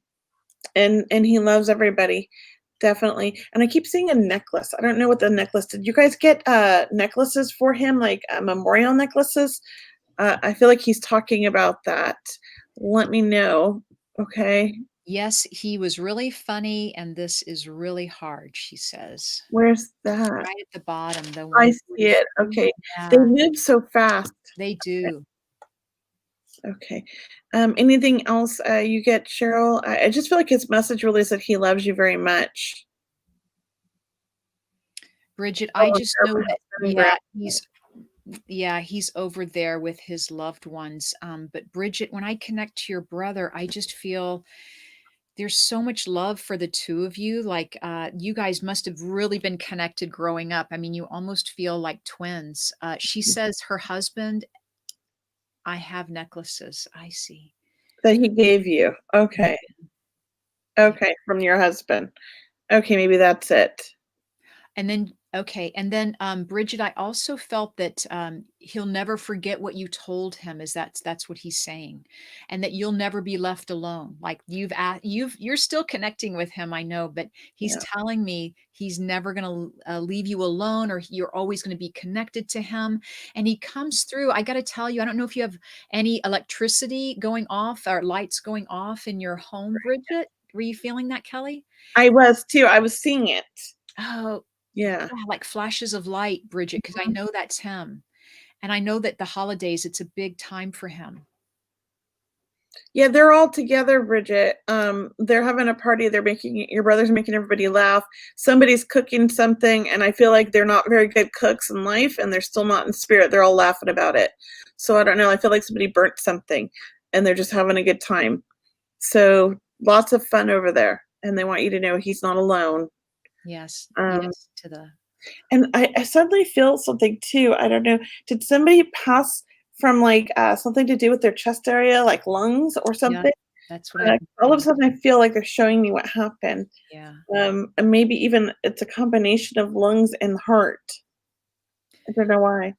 he loves everybody. Definitely. And I keep seeing a necklace. I don't know what the necklace. Did you guys get necklaces for him, like memorial necklaces? I feel like he's talking about that. Let me know. Okay. Yes, he was really funny, and this is really hard, she says. Where's that? Right at the bottom. I see it. Okay. Yeah. They move so fast. They do. Okay. Anything else you get, Cheryl? I just feel like his message really is that he loves you very much. Bridget, I just know that he's over there with his loved ones. But Bridget, when I connect to your brother, I just feel there's so much love for the two of you. Like you guys must have really been connected growing up. I mean, you almost feel like twins. She says her husband, I have necklaces. I see. That he gave you. Okay. Okay, from your husband. Okay, maybe that's it. And then Okay, and then, Bridget, I also felt that, he'll never forget what you told him, is that's what he's saying, and that you'll never be left alone. Like, you're still connecting with him, I know, but he's Yeah. telling me he's never gonna, leave you alone, or you're always gonna be connected to him, and he comes through. I gotta tell you, I don't know if you have any electricity going off or lights going off in your home, Bridget. Were you feeling that, Kelley? I was too. I was seeing it. Oh, Yeah. yeah, like flashes of light, Bridget, because I know that's him, and I know that the holidays, it's a big time for him. Yeah, they're all together, Bridget. They're having a party. Your brother's making everybody laugh. Somebody's cooking something, and I feel like they're not very good cooks in life, and they're still not in spirit. They're all laughing about it. So I don't know. I feel like somebody burnt something, and they're just having a good time. So lots of fun over there, and they want you to know he's not alone. Yes, Um, yes to the and I suddenly feel something too. I don't know. Did somebody pass from like something to do with their chest area, like lungs or yeah, something? that's what I've been All of a feeling. sudden, I feel like they're showing me what happened. Yeah, And maybe even it's a combination of lungs and heart. I don't know why.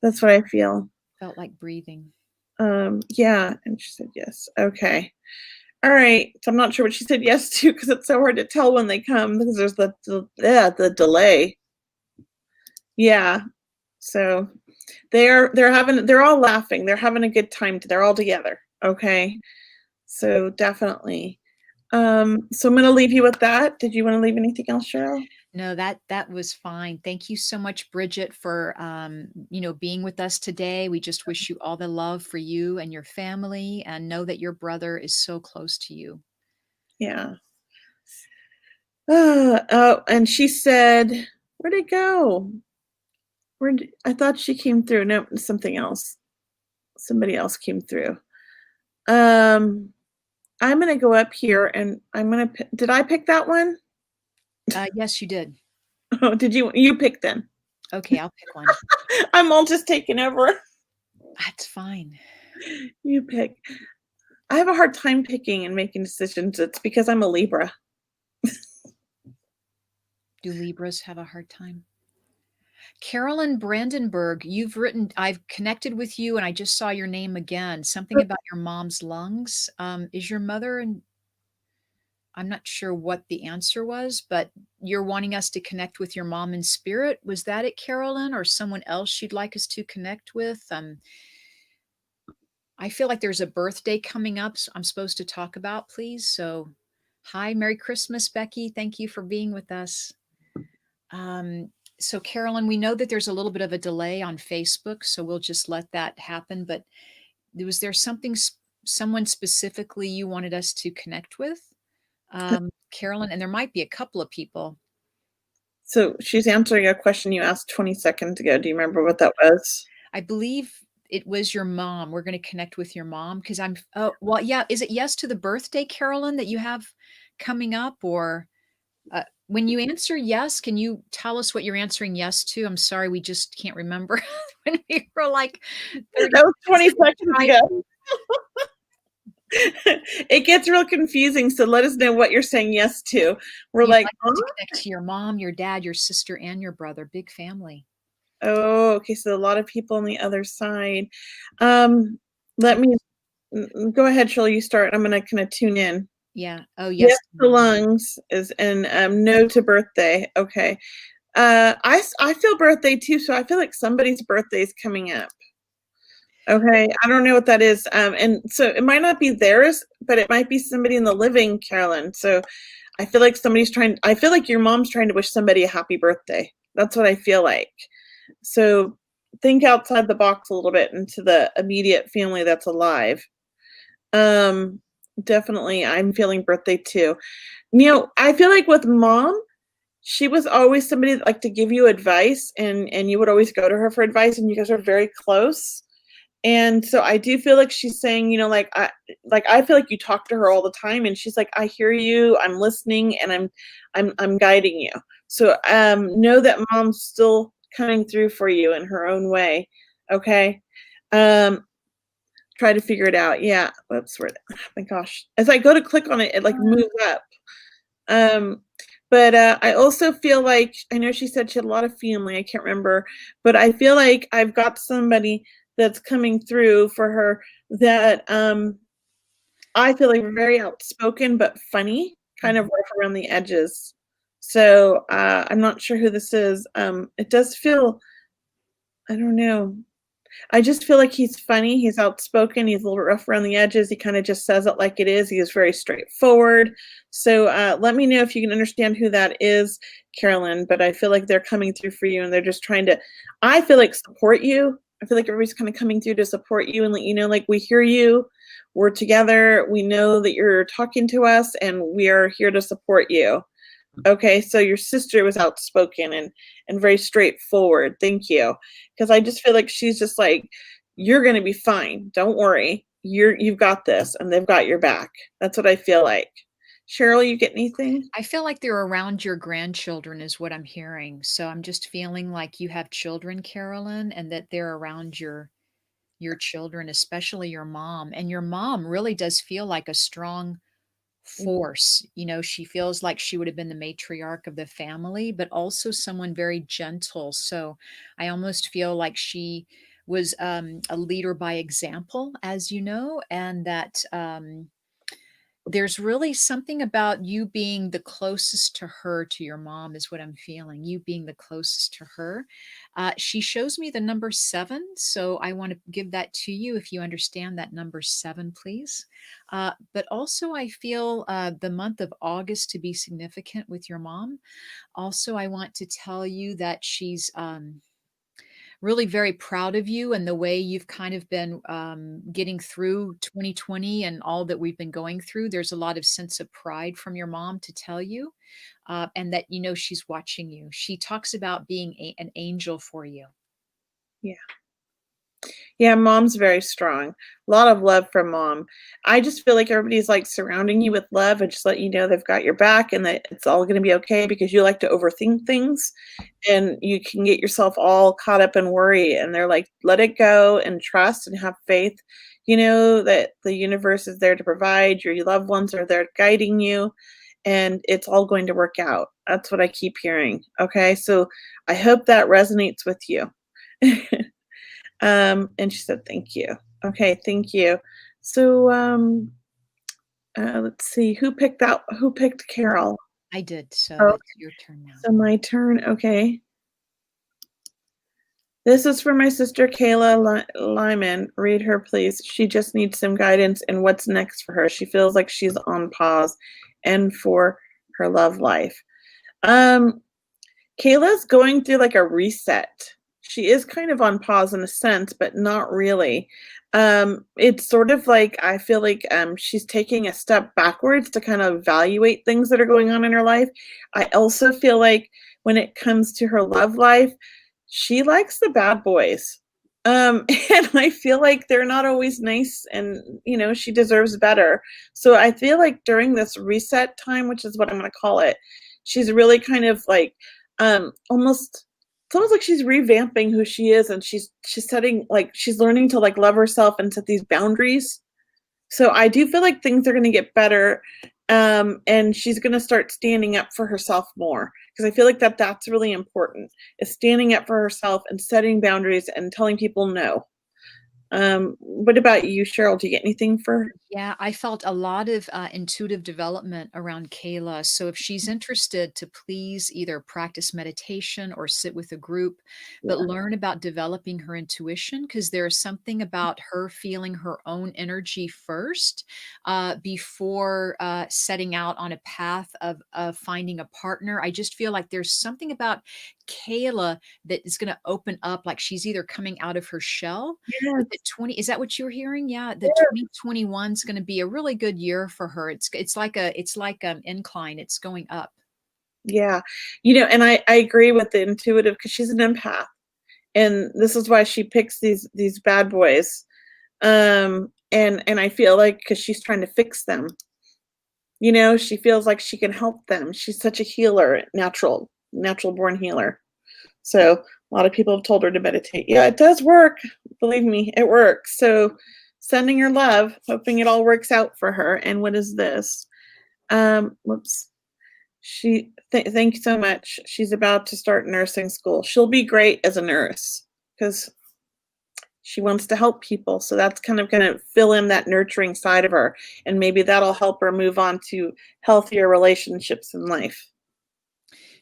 That's what I feel. felt like breathing. Yeah. And she said yes. Okay. All right. So I'm not sure what she said yes to because it's so hard to tell when they come because there's the delay. Yeah. So they're all laughing. They're having a good time. They're all together. Okay. So definitely. So I'm gonna leave you with that. Did you want to leave anything else, Cheryl? No, that was fine. Thank you so much, Bridget, for, being with us today. We just wish you all the love for you and your family, and know that your brother is so close to you. Yeah. And she said, where'd it go? I thought she came through. No, something else. Somebody else came through. Um, I'm gonna go up here and did I pick that one? Yes, you did. Oh, did you pick then? Okay, I'll pick one. I'm all just taking over. That's fine. You pick. I have a hard time picking and making decisions. It's because I'm a Libra. Do Libras have a hard time? Carolyn Brandenburg, I've connected with you and I just saw your name again. Something about your mom's lungs. Is your mother, and I'm not sure what the answer was, but you're wanting us to connect with your mom in spirit. Was that it, Carolyn, or someone else you'd like us to connect with? I feel like there's a birthday coming up I'm supposed to talk about, please. So, hi, Merry Christmas, Becky. Thank you for being with us. So Carolyn, we know that there's a little bit of a delay on Facebook, so we'll just let that happen. But was there someone specifically you wanted us to connect with, Carolyn? And there might be a couple of people. So she's answering a question you asked 20 seconds ago. Do you remember what that was? I believe it was your mom. We're going to connect with your mom because oh, well, yeah. Is it yes to the birthday, Carolyn, that you have coming up? Or when you answer yes, can you tell us what you're answering yes to? I'm sorry, we just can't remember when we were like 30 That was 20 seconds seconds. ago. It gets real confusing, so let us know what you're saying yes to. We're You'd like, like huh? to connect to your mom, your dad, your sister, and your brother. Big family. Oh, okay. So a lot of people on the other side. Let me go ahead, Shirley. You start. I'm gonna kind of tune in. Yeah. Oh, yes. Yes to lungs is and no to birthday. Okay. I feel birthday too, so I feel like somebody's birthday is coming up. Okay, I don't know what that is. And so it might not be theirs, but it might be somebody in the living, Carolyn. So I feel like I feel like your mom's trying to wish somebody a happy birthday. That's what I feel like. So think outside the box a little bit into the immediate family that's alive. Um, Definitely I'm feeling birthday too. I feel like with mom, she was always somebody that liked to give you advice and you would always go to her for advice and you guys are very close. And so I do feel like she's saying, I feel like you talk to her all the time and she's like, I hear you, I'm listening and I'm guiding you. So know that mom's still coming through for you in her own way. Okay. Try to figure it out. Yeah. Whoops, oh my gosh. As I go to click on it, it like moves up. Um But I also feel like, I know she said she had a lot of family, I can't remember, but I feel like I've got somebody that's coming through for her that I feel like very outspoken but funny, kind of Mhm. rough around the edges. So I'm not sure who this is. It does feel, I don't know. I just feel like he's funny, he's outspoken, he's a little rough around the edges, he kinda just says it like it is, he is very straightforward. So, let me know if you can understand who that is, Carolyn, but I feel like they're coming through for you and they're just trying to, I feel like, support you. I feel like everybody's kinda coming through to support you and let you know, like, "We hear you, we're together, we know that you're talking to us, and we are here to support you." Okay, so your sister was outspoken and very straightforward. Thank you. Because I just feel like she's just like, "You're gonna be fine. Don't worry. You've got this, and they've got your back." That's what I feel like. Cheryl, you get anything? I feel like they're around your grandchildren is what I'm hearing. So I'm just feeling like you have children, Carolyn, and that they're around your children, especially your mom. And your mom really does feel like a strong force. You know, she feels like she would have been the matriarch of the family, but also someone very gentle. So I almost feel like she was a leader by example, as you know, and that there's really something about you being the closest to her, to your mom, is what I'm feeling. You being the closest to her. She shows me the number 7, so I want to give that to you if you understand that number 7, please. But also, I feel the month of August to be significant with your mom. Also, I want to tell you that she's really very proud of you and the way you've kind of been getting through 2020 and all that we've been going through. There's a lot of sense of pride from your mom to tell you, and that you know she's watching you. She talks about being an angel for you. Yeah. Yeah, mom's very strong. A lot of love from mom. I just feel like everybody's, like, surrounding you with love and just let you know they've got your back and that it's all gonna be okay because you like to overthink things, and you can get yourself all caught up in worry, and they're like, "Let it go and trust and have faith." You know that the universe is there to provide, your loved ones are there guiding you, and it's all going to work out. That's what I keep hearing, okay? So, I hope that resonates with you. And she said, "Thank you." Okay, thank you. So, let's see, who picked Carol? I did, so Oh, it's your turn now. so my turn, okay. This is for my sister Kayla Lyman. Read her, please. She just needs some guidance in what's next for her. She feels like she's on pause and for her love life. Um, Kayla's going through like a reset. She is kind of on pause in a sense, but not really. It's sort of like I feel like she's taking a step backwards to kind of evaluate things that are going on in her life. I also feel like when it comes to her love life, she likes the bad boys. And I feel like they're not always nice and she deserves better. So I feel like during this reset time, which is what I'm gonna call it, she's really kind of like almost it's almost like she's revamping who she is and she's setting like she's learning to like love herself and set these boundaries. So I do feel like things are going to get better, and she's going to start standing up for herself more because I feel like that's really important, is standing up for herself and setting boundaries and telling people no. What about you, Cheryl? Do you get anything for? Yeah, I felt a lot of intuitive development around Kayla. So if she's interested to please either practice meditation or sit with a group, but Yeah. learn about developing her intuition, because there's something about her feeling her own energy first before setting out on a path of finding a partner. I just feel like there's something about Kayla that is going to open up, like she's either coming out of her shell. But the Yes. 20, is that what you were hearing? Yeah, the Yes. 2021 is gonna be a really good year for her. It's like an incline, it's going up. Yeah. And I agree with the intuitive because she's an empath. And this is why she picks these bad boys. And I feel like because she's trying to fix them, she feels like she can help them. She's such a healer, natural born healer. So a lot of people have told her to meditate. Yeah, it does work. Believe me, it works. So sending her love, hoping it all works out for her. And what is this? Whoops. Thank you so much. She's about to start nursing school. She'll be great as a nurse because she wants to help people. So that's kind of going to fill in that nurturing side of her. And maybe that'll help her move on to healthier relationships in life.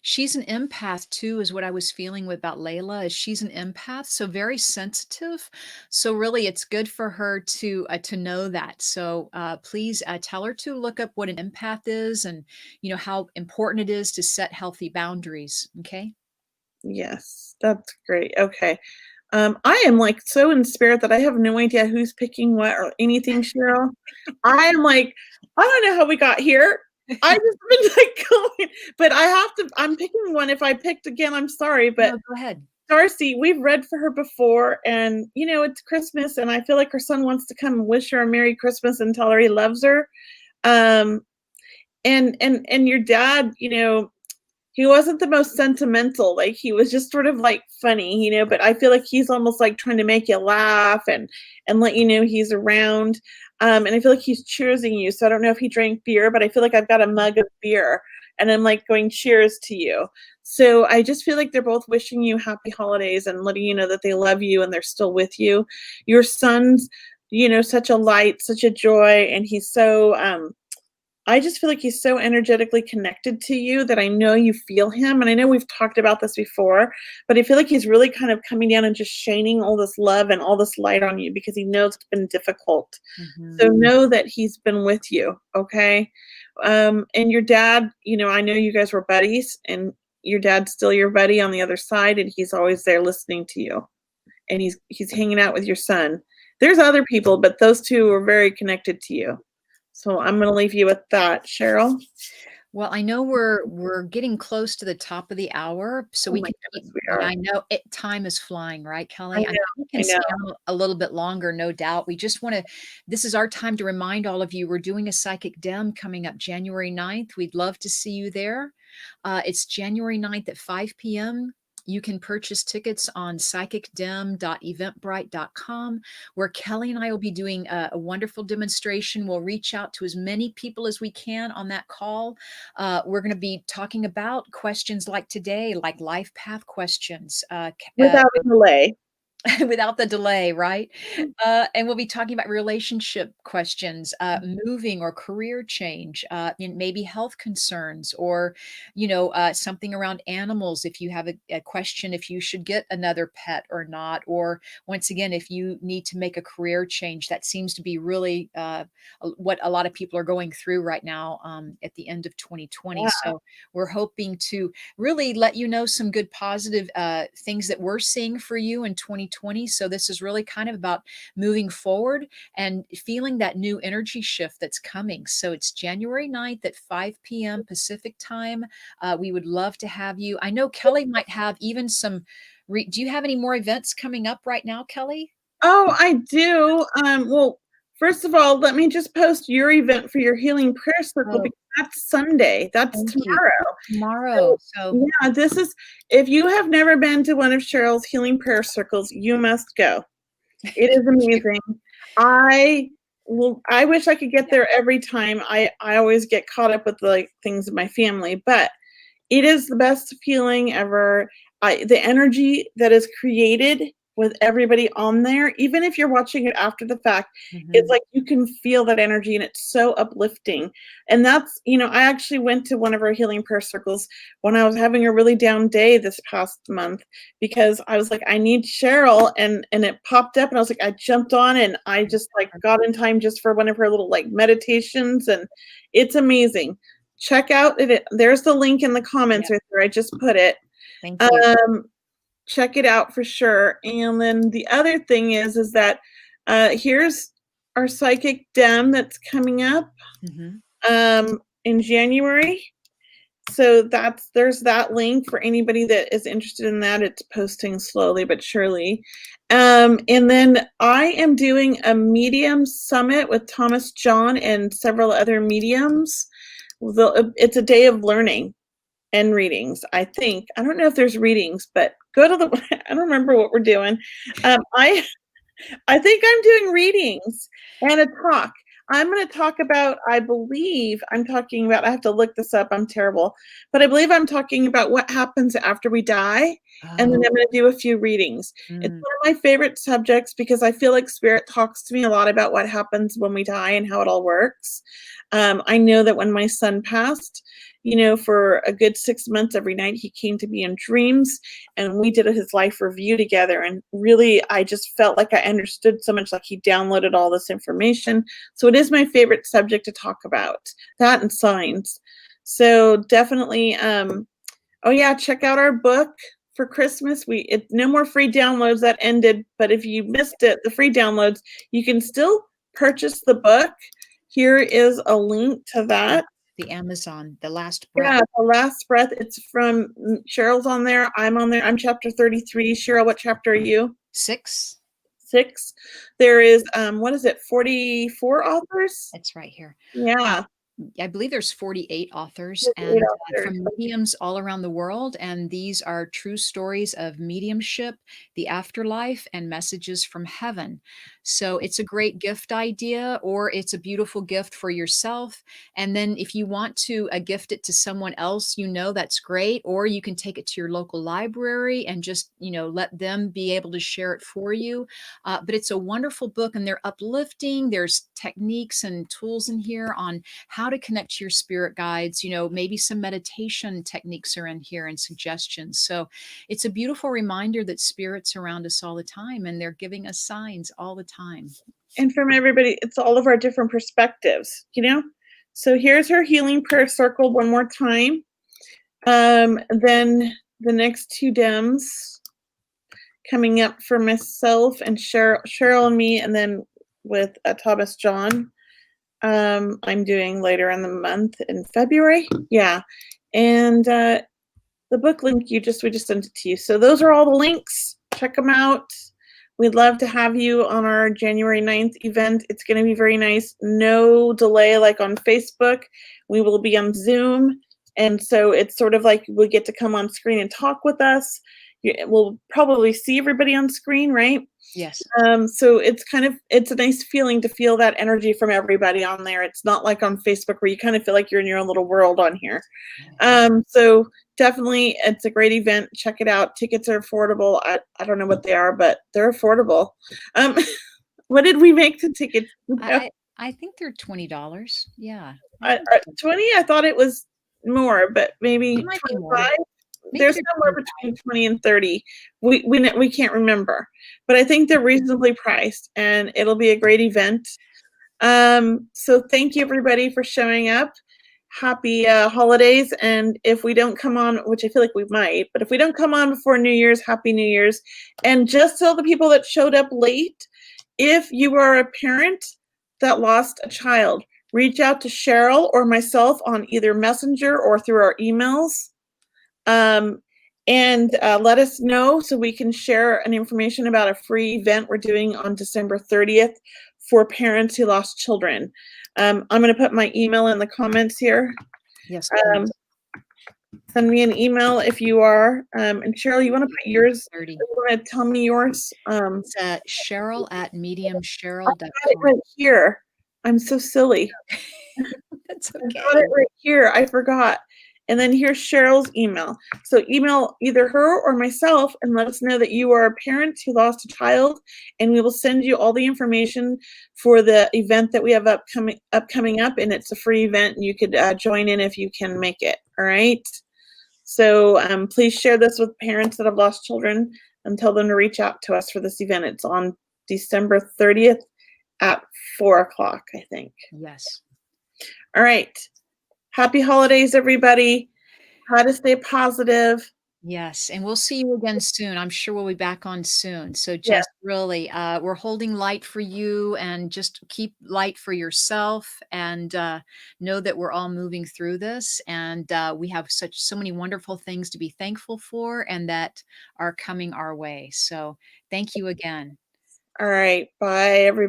She's an empath too, is what I was feeling with about Layla, is she's an empath, so very sensitive. So really it's good for her to know that. So please tell her to look up what an empath is and how important it is to set healthy boundaries. Okay. Yes, that's great. Okay. I am like so in spirit that I have no idea who's picking what or anything, Cheryl. I am like, I don't know how we got here. I just been like going, but I'm picking one. If I picked again, I'm sorry, but No, go ahead. Darcy, we've read for her before, and it's Christmas, and I feel like her son wants to come and wish her a Merry Christmas and tell her he loves her. Um, and your dad, he wasn't the most sentimental. Like he was just sort of like funny, but I feel like he's almost like trying to make you laugh and let you know he's around. And I feel like he's cheersing you. So I don't know if he drank beer, but I feel like I've got a mug of beer and I'm like going cheers to you. So I just feel like they're both wishing you happy holidays and letting you know that they love you and they're still with you. Your son's, such a light, such a joy, and he's so I just feel like he's so energetically connected to you that I know you feel him. And I know we've talked about this before, but I feel like he's really kind of coming down and just shining all this love and all this light on you because he knows it's been difficult. So know that he's been with you. Okay. And your dad, I know you guys were buddies and your dad's still your buddy on the other side. And he's always there listening to you. And he's hanging out with your son. There's other people, but those two are very connected to you. So I'm going to leave you with that, Cheryl. Well, I know we're getting close to the top of the hour, so we my can goodness, we are. I know time is flying, right, Kelley? I I know we know. can stay on a little bit longer, no doubt. We just wanna This is our time to remind all of you, we're doing a psychic dem coming up January 9th. We'd love to see you there. It's January 9th at 5 p.m. You can purchase tickets on psychicdem.eventbrite.com, where Kelley and I will be doing a wonderful demonstration. We'll reach out to as many people as we can on that call. We're going to be talking about questions like today, like life path questions. Without a delay. Without the delay, right? And we'll be talking about relationship questions, moving or career change, maybe health concerns, or something around animals. If you have a question, if you should get another pet or not, or once again, if you need to make a career change, that seems to be really what a lot of people are going through right now at the end of 2020. Yeah. So we're hoping to really let you know some good positive things that we're seeing for you in 2020. So this is really kind of about moving forward and feeling that new energy shift that's coming. So it's January 9th at 5 p.m. Pacific time. We would love to have you. I know Kelley might have even some. Do you have any more events coming up right now, Kelley? Oh, I do. Well, first of all, let me just post your event for your healing prayer circle because that's Sunday. That's Thank you. tomorrow. Tomorrow. So yeah, if you have never been to one of Cheryl's healing prayer circles, you must go. It is amazing. I wish I could get there every time. I always get caught up with like things in my family, but it is the best feeling ever. The energy that is created with everybody on there, even if you're watching it after the fact, it's like you can feel that energy and it's so uplifting. And that's, I actually went to one of our healing prayer circles when I was having a really down day this past month because I was like, I need Cheryl, and it popped up and I was like, I jumped on and I just like got in time just for one of her little like meditations, and it's amazing. Check out it. There's the link in the comments right there. I just put it. thank you. Check it out for sure. And then the other thing is that here's our psychic dem that's coming up in January. So there's that link for anybody that is interested in that. It's posting slowly but surely. And then I am doing a medium summit with Thomas John and several other mediums. It's a day of learning and readings, I think. I don't know if there's readings, but go to I don't remember what we're doing. I think I'm doing readings and a talk. I'm going to talk about, I believe I'm talking about, I have to look this up. I'm terrible, but I believe I'm talking about what happens after we die. And then Oh, I'm going to do a few readings. It's mm, one of my favorite subjects because I feel like Spirit talks to me a lot about what happens when we die and how it all works. I know that when my son passed, for a good 6 months every night, he came to me in dreams and we did his life review together. And really, I just felt like I understood so much, like he downloaded all this information. So it is my favorite subject to talk about, that and signs. So definitely, oh yeah, check out our book for Christmas. No more free downloads, that ended, but if you missed it, the free downloads, you can still purchase the book. Here is a link to that. the Amazon, The Last Breath. Yeah, The Last Breath. It's from Cheryl's on there. I'm on there. I'm chapter 33. Cheryl, what chapter are you? 6. 6. There is what is it? 44 authors? It's right here. Yeah. I believe there's 48 authors 48 and authors. from mediums all around the world. And these are true stories of mediumship, the afterlife, and messages from heaven. So it's a great gift idea, or it's a beautiful gift for yourself. And then if you want to gift it to someone else, that's great. Or you can take it to your local library and just, let them be able to share it for you. But it's a wonderful book and they're uplifting. There's techniques and tools in here on how to connect to your spirit guides, maybe some meditation techniques are in here and suggestions. So it's a beautiful reminder that spirits around us all the time and they're giving us signs all the time. And from everybody, it's all of our different perspectives, So here's her healing prayer circle one more time. Then the next 2 dems coming up for myself and Cheryl and me, and then with Thomas John. I'm doing later in the month in February. Yeah. And the book link we just sent it to you. So those are all the links. Check them out. We'd love to have you on our January 9th event. It's going to be very nice. No delay like on Facebook. We will be on Zoom. And so it's sort of like we get to come on screen and talk with us. We'll probably see everybody on screen, right? Yes. So it's a nice feeling to feel that energy from everybody on there. It's not like on Facebook where you kind of feel like you're in your own little world on here. So definitely it's a great event. Check it out. Tickets are affordable. I don't know what they are, but they're affordable. What did we make the tickets? I think they're $20. Yeah. 20? I thought it was more, but maybe 25. There's somewhere between 20 and 30. We can't remember, but I think they're reasonably priced and it'll be a great event. So thank you everybody for showing up. Happy holidays. And if we don't come on, which I feel like we might, but if we don't come on before New Year's, Happy New Year's. And just tell the people that showed up late, if you are a parent that lost a child, reach out to Cheryl or myself on either Messenger or through our emails. And let us know so we can share an information about a free event we're doing on December 30th for parents who lost children. I'm going to put my email in the comments here. Yes. Send me an email if you are. And Cheryl, you want to put yours? 30. You want to tell me yours? It's Cheryl at mediumcheryl.com. I got it right here. I'm so silly. That's I okay. got it right here. I forgot. And then here's Cheryl's email. So email either her or myself and let us know that you are a parent who lost a child, and we will send you all the information for the event that we have upcoming up, and it's a free event, and you could join in if you can make it. All right. So please share this with parents that have lost children and tell them to reach out to us for this event. It's on December 30th at 4:00, I think. Yes. All right. Happy holidays, everybody. How to stay positive. Yes, and we'll see you again soon. I'm sure we'll be back on soon. So just really, we're holding light for you and just keep light for yourself and know that we're all moving through this and we have so many wonderful things to be thankful for and that are coming our way. So thank you again. All right. Bye, everybody.